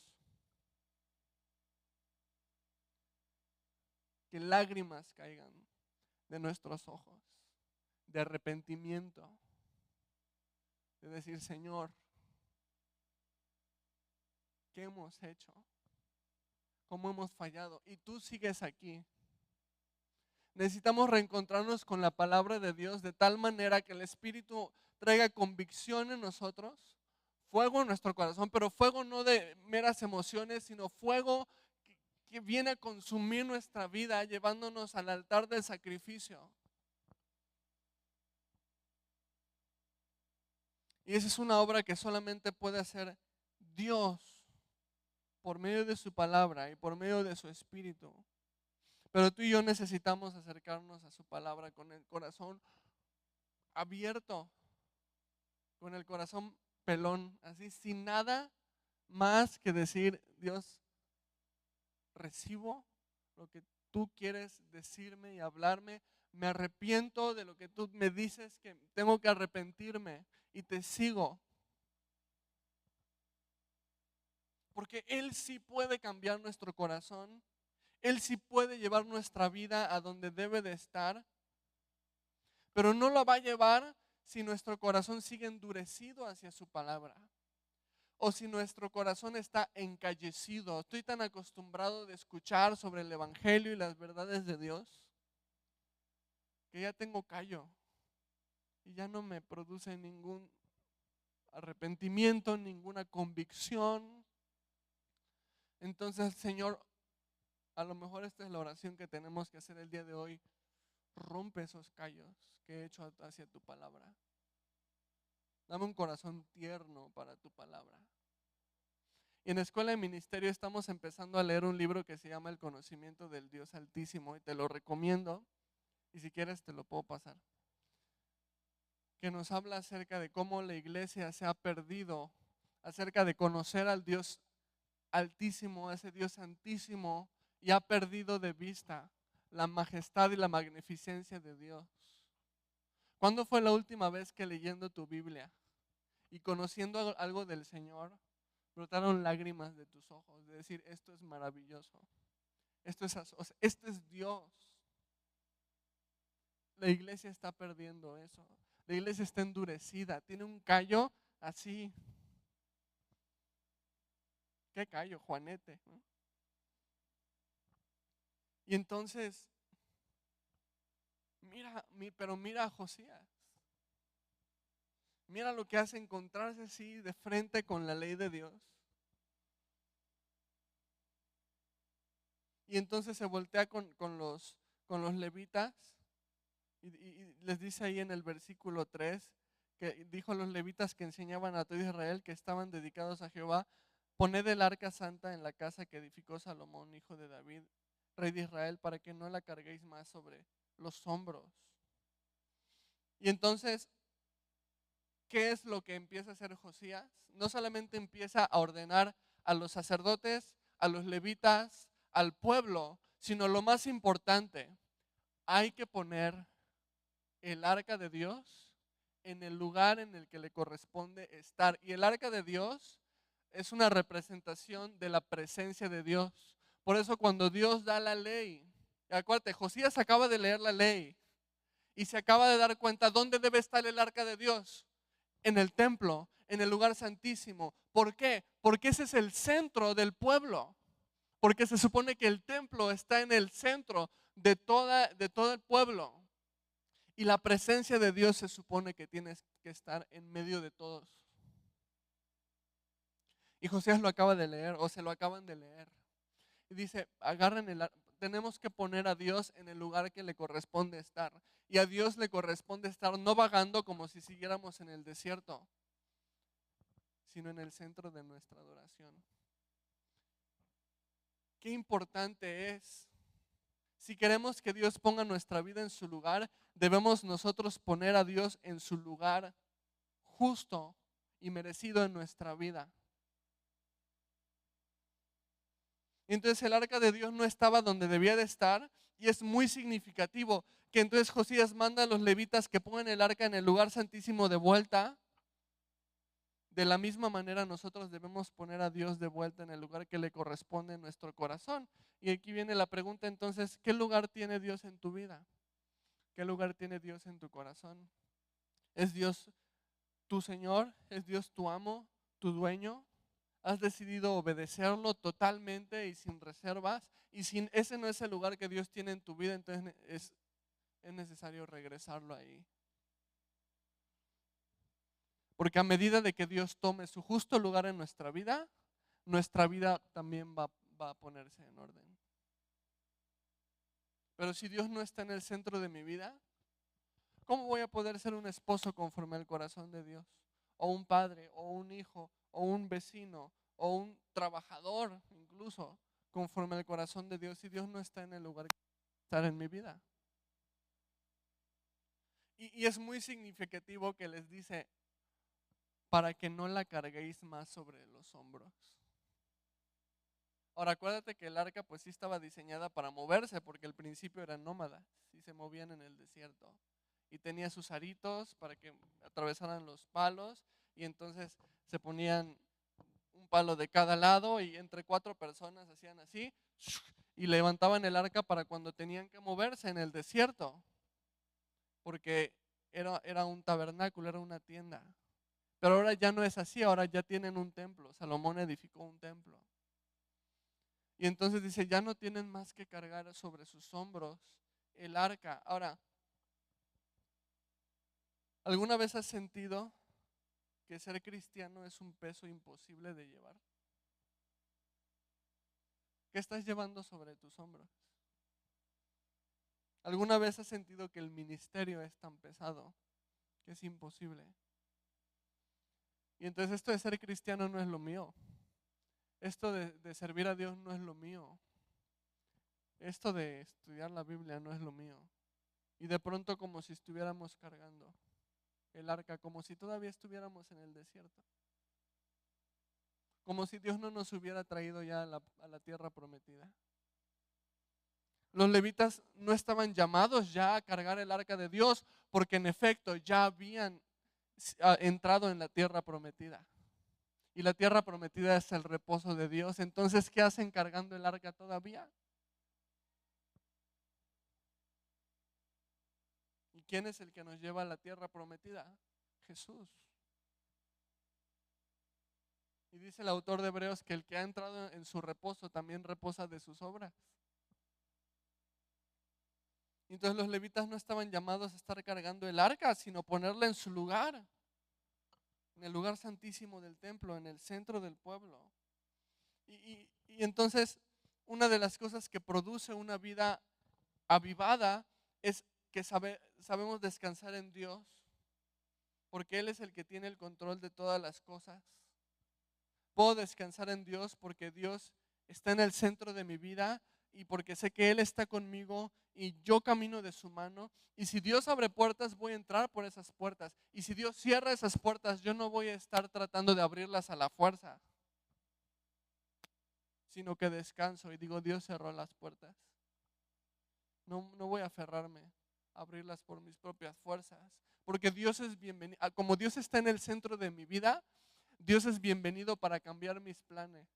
que lágrimas caigan de nuestros ojos, de arrepentimiento, de decir, Señor, ¿qué hemos hecho? ¿Cómo hemos fallado? Y tú sigues aquí. Necesitamos reencontrarnos con la palabra de Dios de tal manera que el Espíritu traiga convicción en nosotros, fuego en nuestro corazón, pero fuego no de meras emociones, sino fuego que viene a consumir nuestra vida, llevándonos al altar del sacrificio. Y esa es una obra que solamente puede hacer Dios por medio de su palabra y por medio de su Espíritu. Pero tú y yo necesitamos acercarnos a su palabra con el corazón abierto, con el corazón pelón, así, sin nada más que decir, Dios, recibo lo que tú quieres decirme y hablarme. Me arrepiento de lo que tú me dices que tengo que arrepentirme y te sigo. Porque Él sí puede cambiar nuestro corazón. Él sí puede llevar nuestra vida a donde debe de estar. Pero no lo va a llevar si nuestro corazón sigue endurecido hacia su palabra. O si nuestro corazón está encallecido. Estoy tan acostumbrado de escuchar sobre el Evangelio y las verdades de Dios que ya tengo callo y ya no me produce ningún arrepentimiento, ninguna convicción. Entonces, Señor, a lo mejor esta es la oración que tenemos que hacer el día de hoy. Rompe esos callos que he hecho hacia tu palabra. Dame un corazón tierno para tu palabra. Y en la Escuela de Ministerio estamos empezando a leer un libro que se llama El conocimiento del Dios Altísimo y te lo recomiendo y si quieres te lo puedo pasar. Que nos habla acerca de cómo la iglesia se ha perdido, acerca de conocer al Dios Altísimo, a ese Dios Santísimo, y ha perdido de vista la majestad y la magnificencia de Dios. ¿Cuándo fue la última vez que leyendo tu Biblia y conociendo algo del Señor, brotaron lágrimas de tus ojos, de decir, esto es maravilloso, esto es Dios? La iglesia está perdiendo eso. La iglesia está endurecida, tiene un callo así. ¿Qué callo? Juanete, ¿no? Y entonces, pero mira a Josías. Mira lo que hace encontrarse así de frente con la ley de Dios. Y entonces se voltea con los levitas y les dice ahí en el versículo 3 que dijo a los levitas que enseñaban a todo Israel que estaban dedicados a Jehová: poned el arca santa en la casa que edificó Salomón, hijo de David, rey de Israel, para que no la carguéis más sobre los hombros. Y entonces, ¿qué es lo que empieza a hacer Josías? No solamente empieza a ordenar a los sacerdotes, a los levitas, al pueblo, sino lo más importante, hay que poner el arca de Dios en el lugar en el que le corresponde estar. Y el arca de Dios es una representación de la presencia de Dios. Por eso cuando Dios da la ley, acuérdate, Josías acaba de leer la ley y se acaba de dar cuenta dónde debe estar el arca de Dios. En el templo, en el lugar santísimo. ¿Por qué? Porque ese es el centro del pueblo. Porque se supone que el templo está en el centro de todo el pueblo. Y la presencia de Dios se supone que tiene que estar en medio de todos. Y Josías lo acaba de leer, o se lo acaban de leer. Y dice, tenemos que poner a Dios en el lugar que le corresponde estar. Y a Dios le corresponde estar no vagando como si siguiéramos en el desierto, sino en el centro de nuestra adoración. Qué importante es. Si queremos que Dios ponga nuestra vida en su lugar, debemos nosotros poner a Dios en su lugar justo y merecido en nuestra vida. Y entonces el arca de Dios no estaba donde debía de estar, y es muy significativo que entonces Josías manda a los levitas que pongan el arca en el lugar santísimo de vuelta. De la misma manera nosotros debemos poner a Dios de vuelta en el lugar que le corresponde en nuestro corazón. Y aquí viene la pregunta entonces, ¿qué lugar tiene Dios en tu vida? ¿Qué lugar tiene Dios en tu corazón? ¿Es Dios tu Señor? ¿Es Dios tu amo, tu dueño? ¿Has decidido obedecerlo totalmente y sin reservas? Y si ese no es el lugar que Dios tiene en tu vida, entonces es necesario regresarlo ahí. Porque a medida de que Dios tome su justo lugar en nuestra vida también va a ponerse en orden. Pero si Dios no está en el centro de mi vida, ¿cómo voy a poder ser un esposo conforme al corazón de Dios? O un padre, o un hijo, o un vecino, o un trabajador incluso, conforme al corazón de Dios, si Dios no está en el lugar que debe estar en mi vida. Y es muy significativo que les dice, para que no la carguéis más sobre los hombros. Ahora acuérdate que el arca pues sí estaba diseñada para moverse, porque al principio eran nómadas, sí se movían en el desierto. Y tenía sus aritos para que atravesaran los palos, y entonces se ponían un palo de cada lado y entre 4 personas hacían así y levantaban el arca para cuando tenían que moverse en el desierto, porque era un tabernáculo, era una tienda. Pero ahora ya no es así, ahora ya tienen un templo. Salomón edificó un templo. Y entonces dice, ya no tienen más que cargar sobre sus hombros el arca. Ahora, ¿alguna vez has sentido que ser cristiano es un peso imposible de llevar? ¿Qué estás llevando sobre tus hombros? ¿Alguna vez has sentido que el ministerio es tan pesado que es imposible? Y entonces esto de ser cristiano no es lo mío. Esto de servir a Dios no es lo mío. Esto de estudiar la Biblia no es lo mío. Y de pronto como si estuviéramos cargando el arca, como si todavía estuviéramos en el desierto. Como si Dios no nos hubiera traído ya a la tierra prometida. Los levitas no estaban llamados ya a cargar el arca de Dios, porque en efecto ya habían entrado en la tierra prometida. Y la tierra prometida es el reposo de Dios. Entonces, ¿qué hacen cargando el arca todavía? ¿Y quién es el que nos lleva a la tierra prometida? Jesús. Y dice el autor de Hebreos que el que ha entrado en su reposo también reposa de sus obras. Entonces los levitas no estaban llamados a estar cargando el arca, sino ponerla en su lugar, en el lugar santísimo del templo, en el centro del pueblo. Y entonces una de las cosas que produce una vida avivada es que sabemos descansar en Dios, porque Él es el que tiene el control de todas las cosas. Puedo descansar en Dios porque Dios está en el centro de mi vida y porque sé que Él está conmigo y yo camino de su mano. Y si Dios abre puertas, voy a entrar por esas puertas. Y si Dios cierra esas puertas, yo no voy a estar tratando de abrirlas a la fuerza, sino que descanso y digo, Dios cerró las puertas. No voy a aferrarme abrirlas por mis propias fuerzas. Porque Dios es bienvenido. Como Dios está en el centro de mi vida, Dios es bienvenido para cambiar mis planes.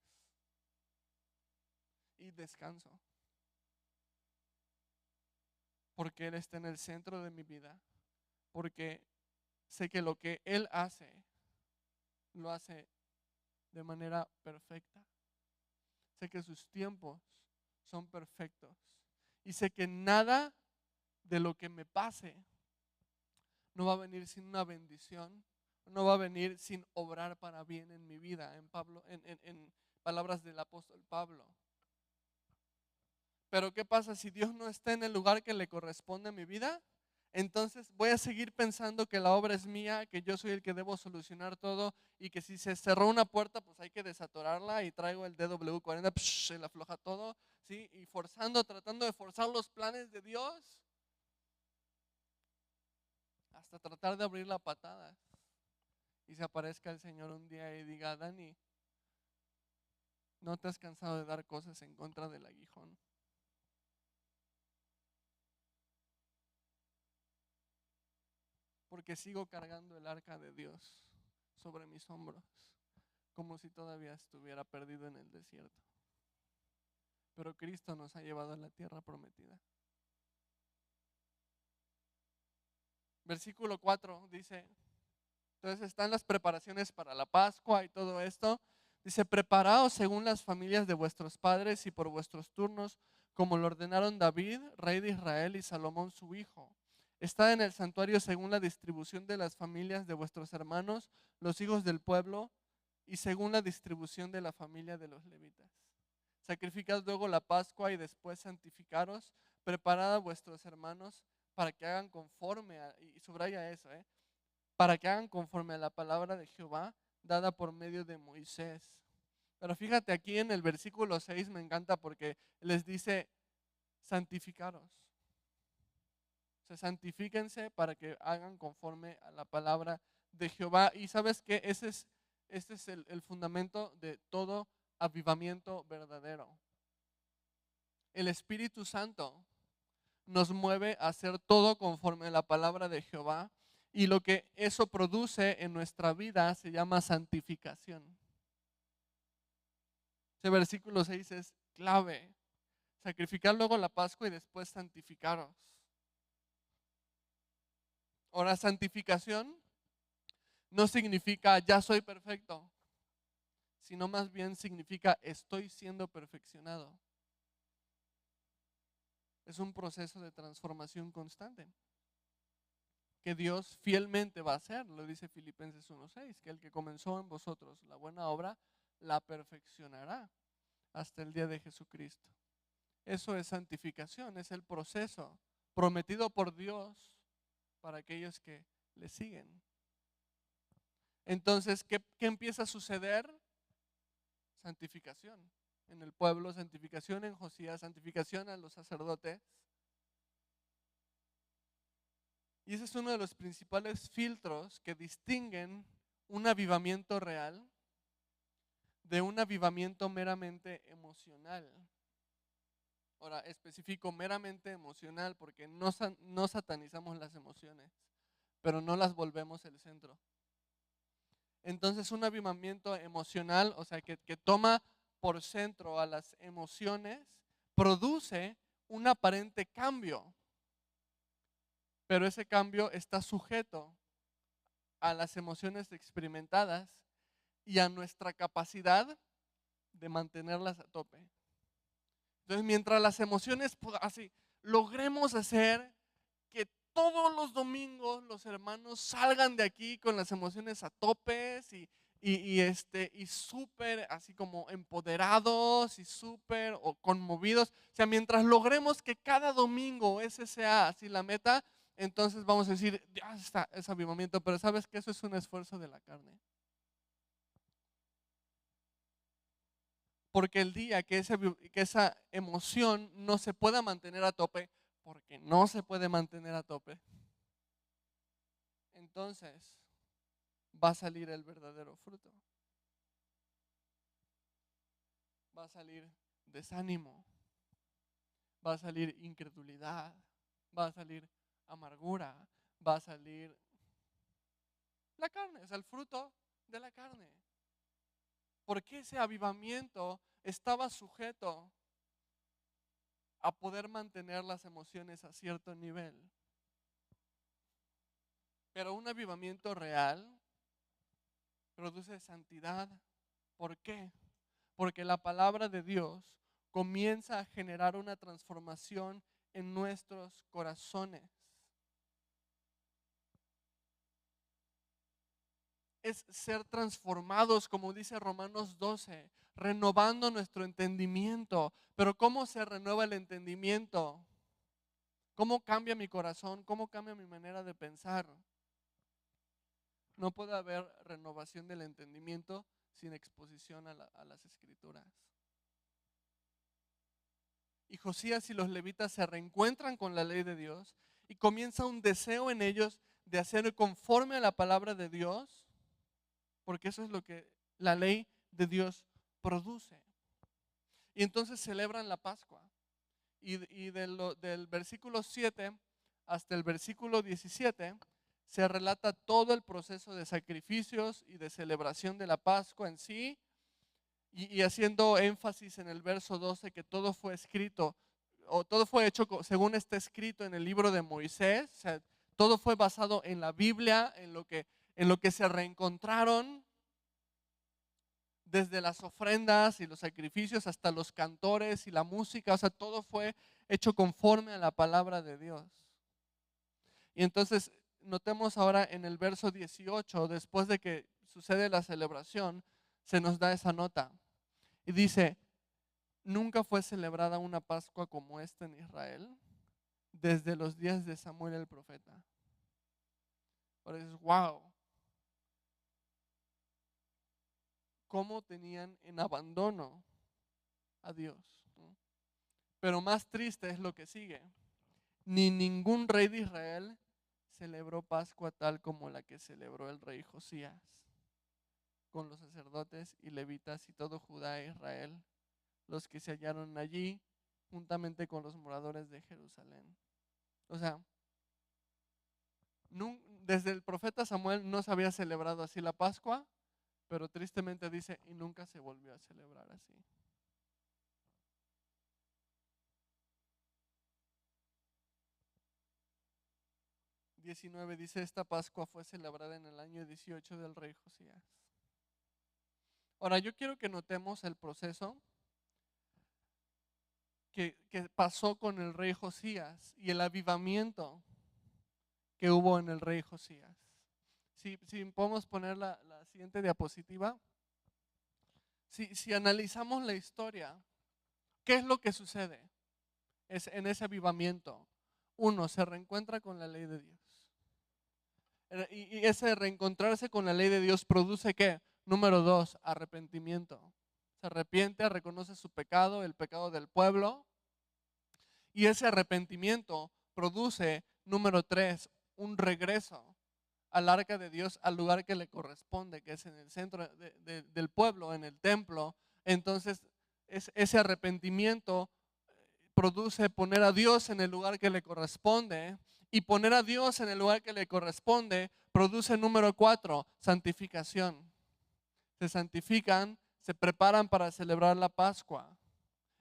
Y descanso. Porque Él está en el centro de mi vida. Porque sé que lo que Él hace, lo hace de manera perfecta. Sé que sus tiempos son perfectos. Y sé que nada de lo que me pase no va a venir sin una bendición. No va a venir sin obrar para bien en mi vida. En palabras del apóstol Pablo. Pero ¿qué pasa si Dios no está en el lugar que le corresponde a mi vida? Entonces voy a seguir pensando que la obra es mía, que yo soy el que debo solucionar todo y que si se cerró una puerta, pues hay que desatorarla y traigo el DW40, se le afloja todo, ¿sí? Y tratando de forzar los planes de Dios hasta tratar de abrir la patada. Y se aparezca el Señor un día y diga, Dani, ¿no te has cansado de dar cosas en contra del aguijón? Porque sigo cargando el arca de Dios sobre mis hombros, como si todavía estuviera perdido en el desierto. Pero Cristo nos ha llevado a la tierra prometida. Versículo 4 dice, entonces están las preparaciones para la Pascua y todo esto. Dice, preparaos según las familias de vuestros padres y por vuestros turnos, como lo ordenaron David, rey de Israel, y Salomón su hijo. Estad en el santuario según la distribución de las familias de vuestros hermanos, los hijos del pueblo, y según la distribución de la familia de los levitas. Sacrificad luego la Pascua y después santificaros, preparad a vuestros hermanos para que hagan conforme, y subraya eso, para que hagan conforme a la palabra de Jehová dada por medio de Moisés. Pero fíjate aquí en el versículo 6 me encanta porque les dice, santificaros. O sea, santifíquense para que hagan conforme a la palabra de Jehová. Y sabes que este es el fundamento de todo avivamiento verdadero. El Espíritu Santo nos mueve a hacer todo conforme a la palabra de Jehová. Y lo que eso produce en nuestra vida se llama santificación. Ese versículo 6 es clave. Sacrificar luego la Pascua y después santificaros. Ahora, santificación no significa ya soy perfecto, sino más bien significa estoy siendo perfeccionado. Es un proceso de transformación constante que Dios fielmente va a hacer, lo dice Filipenses 1:6, que el que comenzó en vosotros la buena obra, la perfeccionará hasta el día de Jesucristo. Eso es santificación, es el proceso prometido por Dios para aquellos que le siguen. Entonces, ¿qué empieza a suceder? Santificación en el pueblo, santificación en Josías, santificación a los sacerdotes. Y ese es uno de los principales filtros que distinguen un avivamiento real de un avivamiento meramente emocional. Ahora, especifico meramente emocional porque no satanizamos las emociones, pero no las volvemos el centro. Entonces, un avivamiento emocional, o sea, que toma por centro a las emociones, produce un aparente cambio, pero ese cambio está sujeto a las emociones experimentadas y a nuestra capacidad de mantenerlas a tope. Entonces, mientras las emociones así logremos hacer que todos los domingos los hermanos salgan de aquí con las emociones a topes y súper así como empoderados y súper o conmovidos. O sea, mientras logremos que cada domingo ese sea así la meta, entonces vamos a decir, ya está, es avivamiento, pero sabes que eso es un esfuerzo de la carne. Porque el día que esa emoción no se pueda mantener a tope, porque no se puede mantener a tope, entonces va a salir el verdadero fruto. Va a salir desánimo, va a salir incredulidad, va a salir amargura, va a salir la carne, es el fruto de la carne. Porque ese avivamiento estaba sujeto a poder mantener las emociones a cierto nivel. Pero un avivamiento real produce santidad. ¿Por qué? Porque la palabra de Dios comienza a generar una transformación en nuestros corazones. Es ser transformados, como dice Romanos 12, renovando nuestro entendimiento. Pero ¿cómo se renueva el entendimiento? ¿Cómo cambia mi corazón? ¿Cómo cambia mi manera de pensar? No puede haber renovación del entendimiento sin exposición a las escrituras. Y Josías y los levitas se reencuentran con la ley de Dios y comienza un deseo en ellos de hacer conforme a la palabra de Dios, porque eso es lo que la ley de Dios produce. Y entonces celebran la Pascua. Y del versículo 7 hasta el versículo 17 se relata todo el proceso de sacrificios y de celebración de la Pascua en sí, y haciendo énfasis en el verso 12 que todo fue escrito, o todo fue hecho según está escrito en el libro de Moisés. O sea, todo fue basado en la Biblia, en lo que se reencontraron, desde las ofrendas y los sacrificios hasta los cantores y la música. O sea, todo fue hecho conforme a la palabra de Dios. Y entonces notemos ahora en el verso 18, después de que sucede la celebración, se nos da esa nota. Y dice: nunca fue celebrada una Pascua como esta en Israel desde los días de Samuel el profeta. Ahora dices, wow, cómo tenían en abandono a Dios, ¿no? Pero más triste es lo que sigue. Ni ningún rey de Israel celebró Pascua tal como la que celebró el rey Josías, con los sacerdotes y levitas y todo Judá e Israel, los que se hallaron allí, juntamente con los moradores de Jerusalén. O sea, desde el profeta Samuel no se había celebrado así la Pascua, pero tristemente dice, y nunca se volvió a celebrar así. Dice: esta Pascua fue celebrada en el año 18 del rey Josías. Ahora yo quiero que notemos el proceso que pasó con el rey Josías y el avivamiento que hubo en el rey Josías. Si podemos poner la siguiente diapositiva. Si analizamos la historia, ¿qué es lo que sucede en ese avivamiento? Uno, se reencuentra con la ley de Dios. Y ese reencontrarse con la ley de Dios produce ¿qué? Número 2, arrepentimiento. Se arrepiente, reconoce su pecado, el pecado del pueblo. Y ese arrepentimiento produce, número 3, un regreso al arca de Dios, al lugar que le corresponde, que es en el centro del pueblo, en el templo. Entonces, ese arrepentimiento produce poner a Dios en el lugar que le corresponde, y poner a Dios en el lugar que le corresponde produce, número 4, santificación. Se santifican, se preparan para celebrar la Pascua.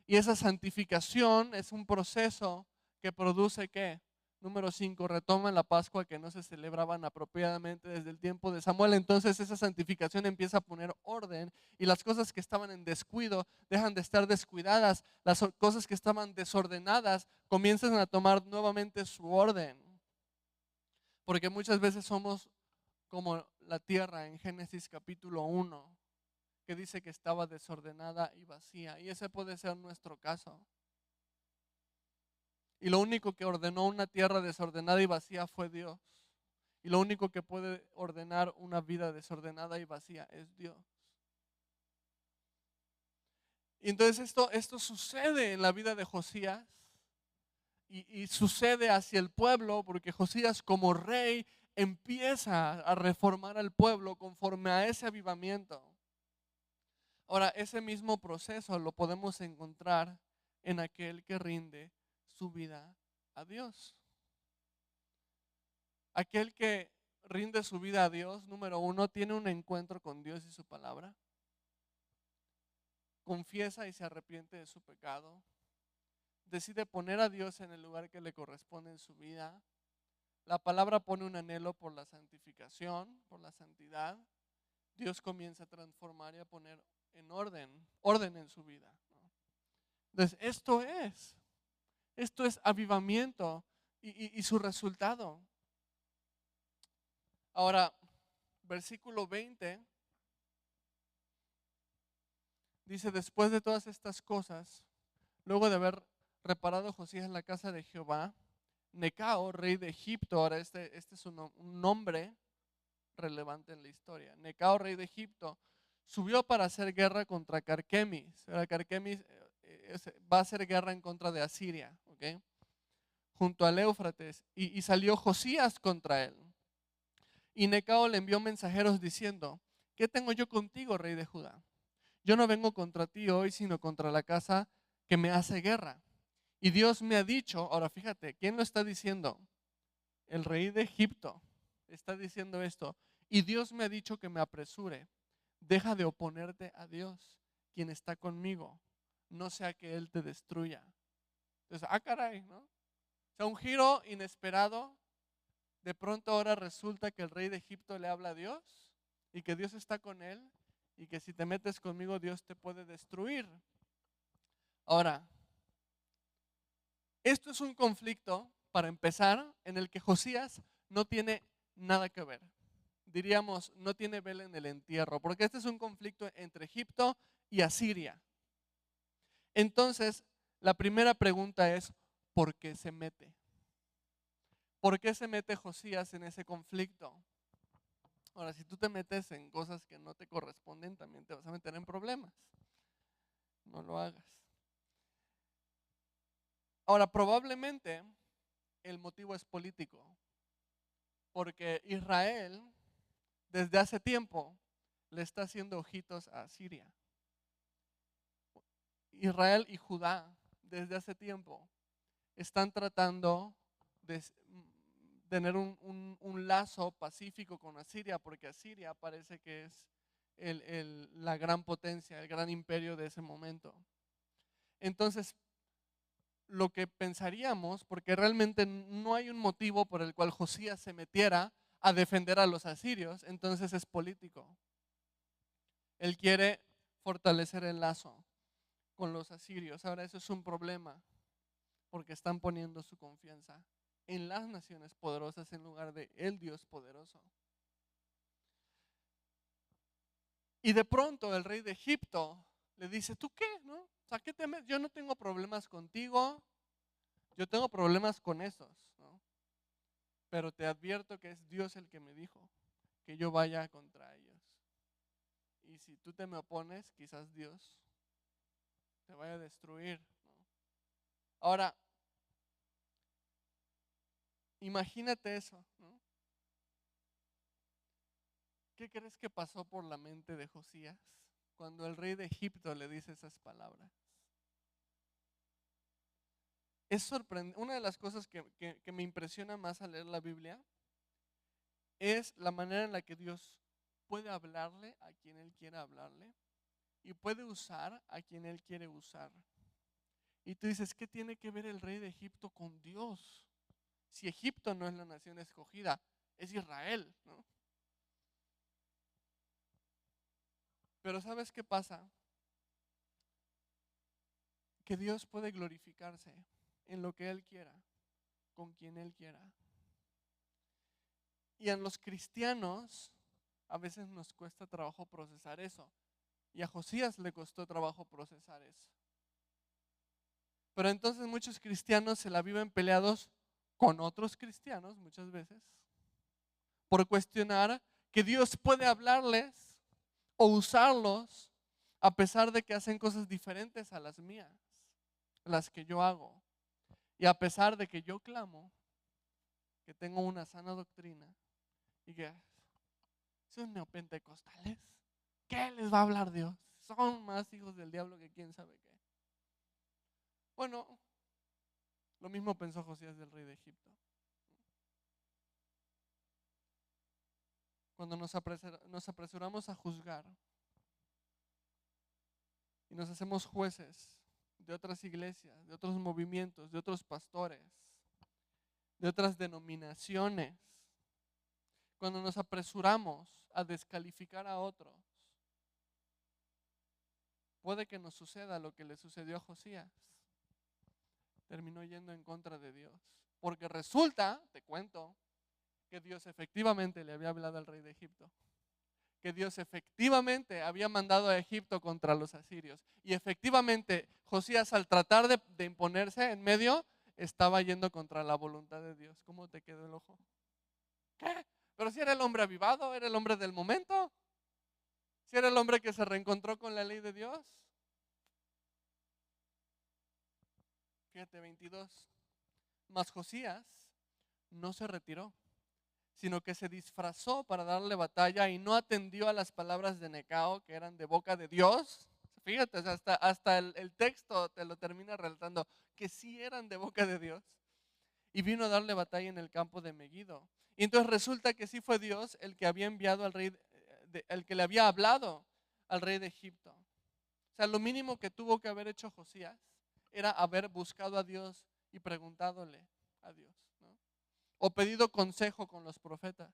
Y esa santificación es un proceso que produce ¿qué? Número 5, retoman la Pascua que no se celebraban apropiadamente desde el tiempo de Samuel. Entonces esa santificación empieza a poner orden, y las cosas que estaban en descuido dejan de estar descuidadas. Las cosas que estaban desordenadas comienzan a tomar nuevamente su orden. Porque muchas veces somos como la tierra en Génesis capítulo 1, que dice que estaba desordenada y vacía. Y ese puede ser nuestro caso. Y lo único que ordenó una tierra desordenada y vacía fue Dios. Y lo único que puede ordenar una vida desordenada y vacía es Dios. Y entonces esto sucede en la vida de Josías. Y sucede hacia el pueblo, porque Josías como rey empieza a reformar al pueblo conforme a ese avivamiento. Ahora, ese mismo proceso lo podemos encontrar en aquel que rinde su vida a Dios. Aquel que rinde su vida a Dios, número uno, tiene un encuentro con Dios y su palabra. Confiesa y se arrepiente de su pecado. Decide poner a Dios en el lugar que le corresponde en su vida. La palabra pone un anhelo por la santificación, por la santidad. Dios comienza a transformar y a poner en orden en su vida, ¿no? Entonces, esto es avivamiento y su resultado. Ahora, versículo 20 dice: después de todas estas cosas, luego de haber reparado Josías la casa de Jehová, Necao, rey de Egipto, ahora este es un nombre relevante en la historia. Necao, rey de Egipto, subió para hacer guerra contra Carquemis. Ahora, Carquemis va a hacer guerra en contra de Asiria, ¿ok? Junto al Éufrates, y salió Josías contra él. Y Necao le envió mensajeros diciendo: ¿qué tengo yo contigo, rey de Judá? Yo no vengo contra ti hoy, sino contra la casa que me hace guerra. Y Dios me ha dicho, ahora fíjate, ¿quién lo está diciendo? El rey de Egipto está diciendo esto. Y Dios me ha dicho que me apresure. Deja de oponerte a Dios, quien está conmigo. No sea que Él te destruya. Entonces, caray, ¿no? O sea, un giro inesperado. De pronto ahora resulta que el rey de Egipto le habla a Dios y que Dios está con él y que si te metes conmigo Dios te puede destruir. Ahora, esto es un conflicto, para empezar, en el que Josías no tiene nada que ver. Diríamos, no tiene vela en el entierro, porque este es un conflicto entre Egipto y Asiria. Entonces, la primera pregunta es: ¿por qué se mete? ¿Por qué se mete Josías en ese conflicto? Ahora, si tú te metes en cosas que no te corresponden, también te vas a meter en problemas. No lo hagas. Ahora, probablemente el motivo es político, porque Israel desde hace tiempo le está haciendo ojitos a Siria. Israel y Judá desde hace tiempo están tratando de tener un lazo pacífico con Asiria, porque Asiria parece que es la gran potencia, el gran imperio de ese momento. Entonces, lo que pensaríamos, porque realmente no hay un motivo por el cual Josías se metiera a defender a los asirios, entonces es político. Él quiere fortalecer el lazo con los asirios. Ahora, eso es un problema, porque están poniendo su confianza en las naciones poderosas en lugar de el Dios poderoso. Y de pronto el rey de Egipto le dice: ¿tú qué? ¿No? O sea, ¿qué te metes? Yo no tengo problemas contigo, yo tengo problemas con esos, ¿no? Pero te advierto que es Dios el que me dijo que yo vaya contra ellos. Y si tú te me opones, quizás Dios te vaya a destruir, ¿no? Ahora, imagínate eso, ¿no? ¿Qué crees que pasó por la mente de Josías cuando el rey de Egipto le dice esas palabras? Es sorprendente. Una de las cosas que me impresiona más al leer la Biblia es la manera en la que Dios puede hablarle a quien Él quiera hablarle y puede usar a quien Él quiere usar. Y tú dices: ¿qué tiene que ver el rey de Egipto con Dios? Si Egipto no es la nación escogida, es Israel, ¿no? Pero ¿sabes qué pasa? Que Dios puede glorificarse en lo que Él quiera, con quien Él quiera. Y a los cristianos a veces nos cuesta trabajo procesar eso. Y a Josías le costó trabajo procesar eso. Pero entonces muchos cristianos se la viven peleados con otros cristianos muchas veces por cuestionar que Dios puede hablarles o usarlos a pesar de que hacen cosas diferentes a las mías, las que yo hago. Y a pesar de que yo clamo que tengo una sana doctrina y que son neopentecostales, ¿qué les va a hablar Dios? Son más hijos del diablo que quién sabe qué. Bueno, lo mismo pensó Josías del rey de Egipto. cuando nos apresuramos a juzgar y nos hacemos jueces de otras iglesias, de otros movimientos, de otros pastores, de otras denominaciones, cuando nos apresuramos a descalificar a otros, puede que nos suceda lo que le sucedió a Josías. Terminó yendo en contra de Dios. Porque resulta, te cuento, que Dios efectivamente le había hablado al rey de Egipto. Que Dios efectivamente había mandado a Egipto contra los asirios. Y efectivamente Josías, al tratar de imponerse en medio, estaba yendo contra la voluntad de Dios. ¿Cómo te quedó el ojo? ¿Qué? Pero si era el hombre avivado, era el hombre del momento. Si era el hombre que se reencontró con la ley de Dios. Fíjate, 22. Mas Josías no se retiró, sino que se disfrazó para darle batalla y no atendió a las palabras de Necao, que eran de boca de Dios. Fíjate, hasta el texto te lo termina relatando, que sí eran de boca de Dios. Y vino a darle batalla en el campo de Megido. Y entonces resulta que sí fue Dios el que había enviado al rey, el que le había hablado al rey de Egipto. O sea, lo mínimo que tuvo que haber hecho Josías era haber buscado a Dios y preguntadole a Dios, ¿no? O pedido consejo con los profetas,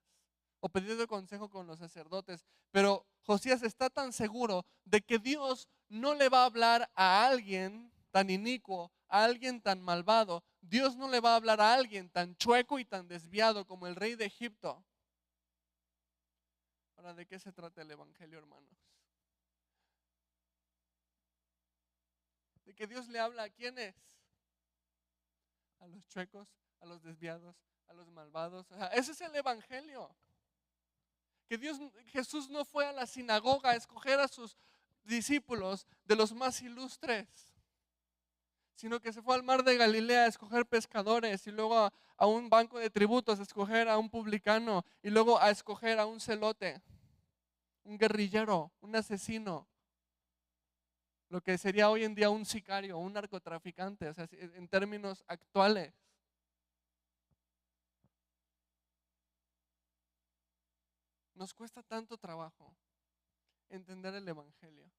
o pedido consejo con los sacerdotes. Pero Josías está tan seguro de que Dios no le va a hablar a alguien tan inicuo, a alguien tan malvado. Dios no le va a hablar a alguien tan chueco y tan desviado como el rey de Egipto. Ahora, ¿de qué se trata el evangelio, hermanos? De que Dios le habla a ¿quiénes? A los chuecos, a los desviados, a los malvados. O sea, ese es el evangelio. Que Jesús no fue a la sinagoga a escoger a sus discípulos de los más ilustres, sino que se fue al mar de Galilea a escoger pescadores y luego a un banco de tributos a escoger a un publicano y luego a escoger a un celote, un guerrillero, un asesino, lo que sería hoy en día un sicario, un narcotraficante, o sea, en términos actuales. Nos cuesta tanto trabajo entender el evangelio.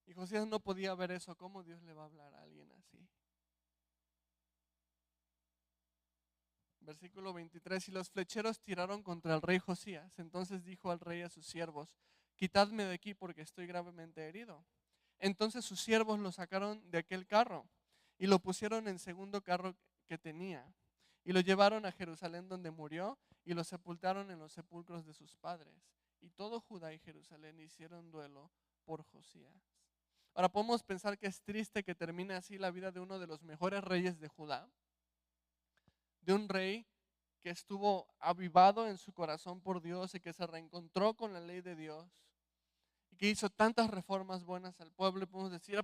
Y Josías no podía ver eso. ¿Cómo Dios le va a hablar a alguien así? Versículo 23. Y los flecheros tiraron contra el rey Josías. Entonces dijo al rey a sus siervos: quitadme de aquí porque estoy gravemente herido. Entonces sus siervos lo sacaron de aquel carro y lo pusieron en segundo carro que tenía. Y lo llevaron a Jerusalén, donde murió, y lo sepultaron en los sepulcros de sus padres. Y todo Judá y Jerusalén hicieron duelo por Josías. Ahora podemos pensar que es triste que termine así la vida de uno de los mejores reyes de Judá, de un rey que estuvo avivado en su corazón por Dios y que se reencontró con la ley de Dios y que hizo tantas reformas buenas al pueblo. Y podemos decir,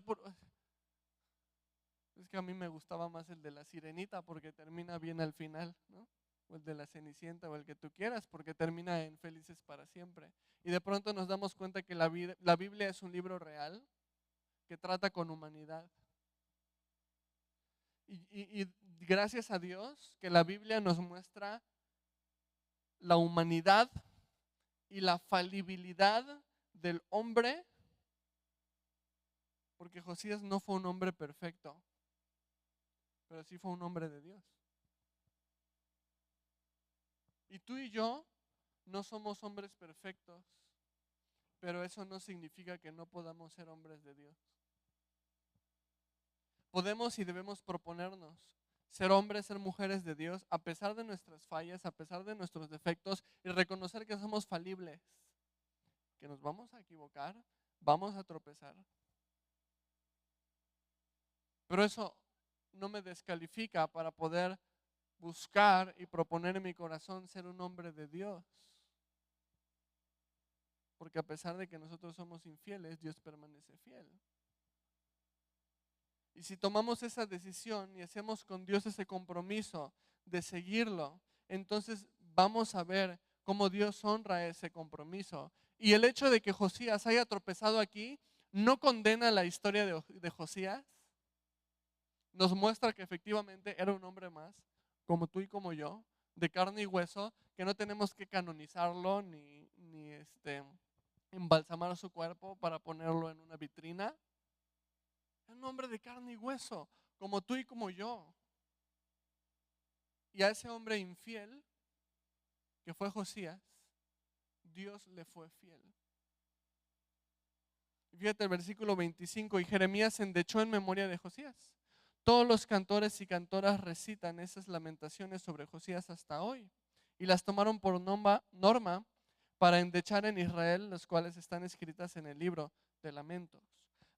es que a mí me gustaba más el de la sirenita porque termina bien al final, ¿no? O el de la Cenicienta, o el que tú quieras, porque termina en felices para siempre. Y de pronto nos damos cuenta que la Biblia es un libro real que trata con humanidad. Y gracias a Dios que la Biblia nos muestra la humanidad y la falibilidad del hombre, porque Josías no fue un hombre perfecto, pero sí fue un hombre de Dios. Y tú y yo no somos hombres perfectos, pero eso no significa que no podamos ser hombres de Dios. Podemos y debemos proponernos ser hombres, ser mujeres de Dios, a pesar de nuestras fallas, a pesar de nuestros defectos, y reconocer que somos falibles, que nos vamos a equivocar, vamos a tropezar. Pero eso no me descalifica para poder buscar y proponer en mi corazón ser un hombre de Dios. Porque a pesar de que nosotros somos infieles, Dios permanece fiel. Y si tomamos esa decisión y hacemos con Dios ese compromiso de seguirlo, entonces vamos a ver cómo Dios honra ese compromiso. Y el hecho de que Josías haya tropezado aquí no condena la historia de Josías. Nos muestra que efectivamente era un hombre más, como tú y como yo, de carne y hueso, que no tenemos que canonizarlo ni embalsamar su cuerpo para ponerlo en una vitrina. Es un hombre de carne y hueso, como tú y como yo. Y a ese hombre infiel, que fue Josías, Dios le fue fiel. Fíjate el versículo 25, y Jeremías se endechó en memoria de Josías. Todos los cantores y cantoras recitan esas lamentaciones sobre Josías hasta hoy, y las tomaron por norma para endechar en Israel, las cuales están escritas en el libro de lamentos.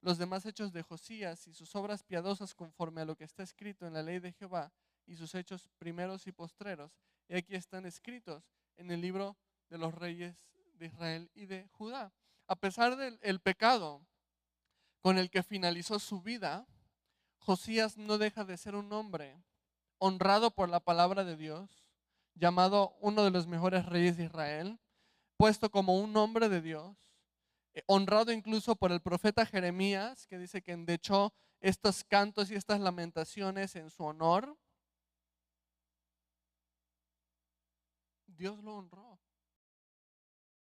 Los demás hechos de Josías y sus obras piadosas conforme a lo que está escrito en la ley de Jehová, y sus hechos primeros y postreros, y aquí están escritos en el libro de los reyes de Israel y de Judá. A pesar del pecado con el que finalizó su vida, Josías no deja de ser un hombre honrado por la palabra de Dios, llamado uno de los mejores reyes de Israel, puesto como un hombre de Dios, honrado incluso por el profeta Jeremías, que dice que endechó estos cantos y estas lamentaciones en su honor. Dios lo honró.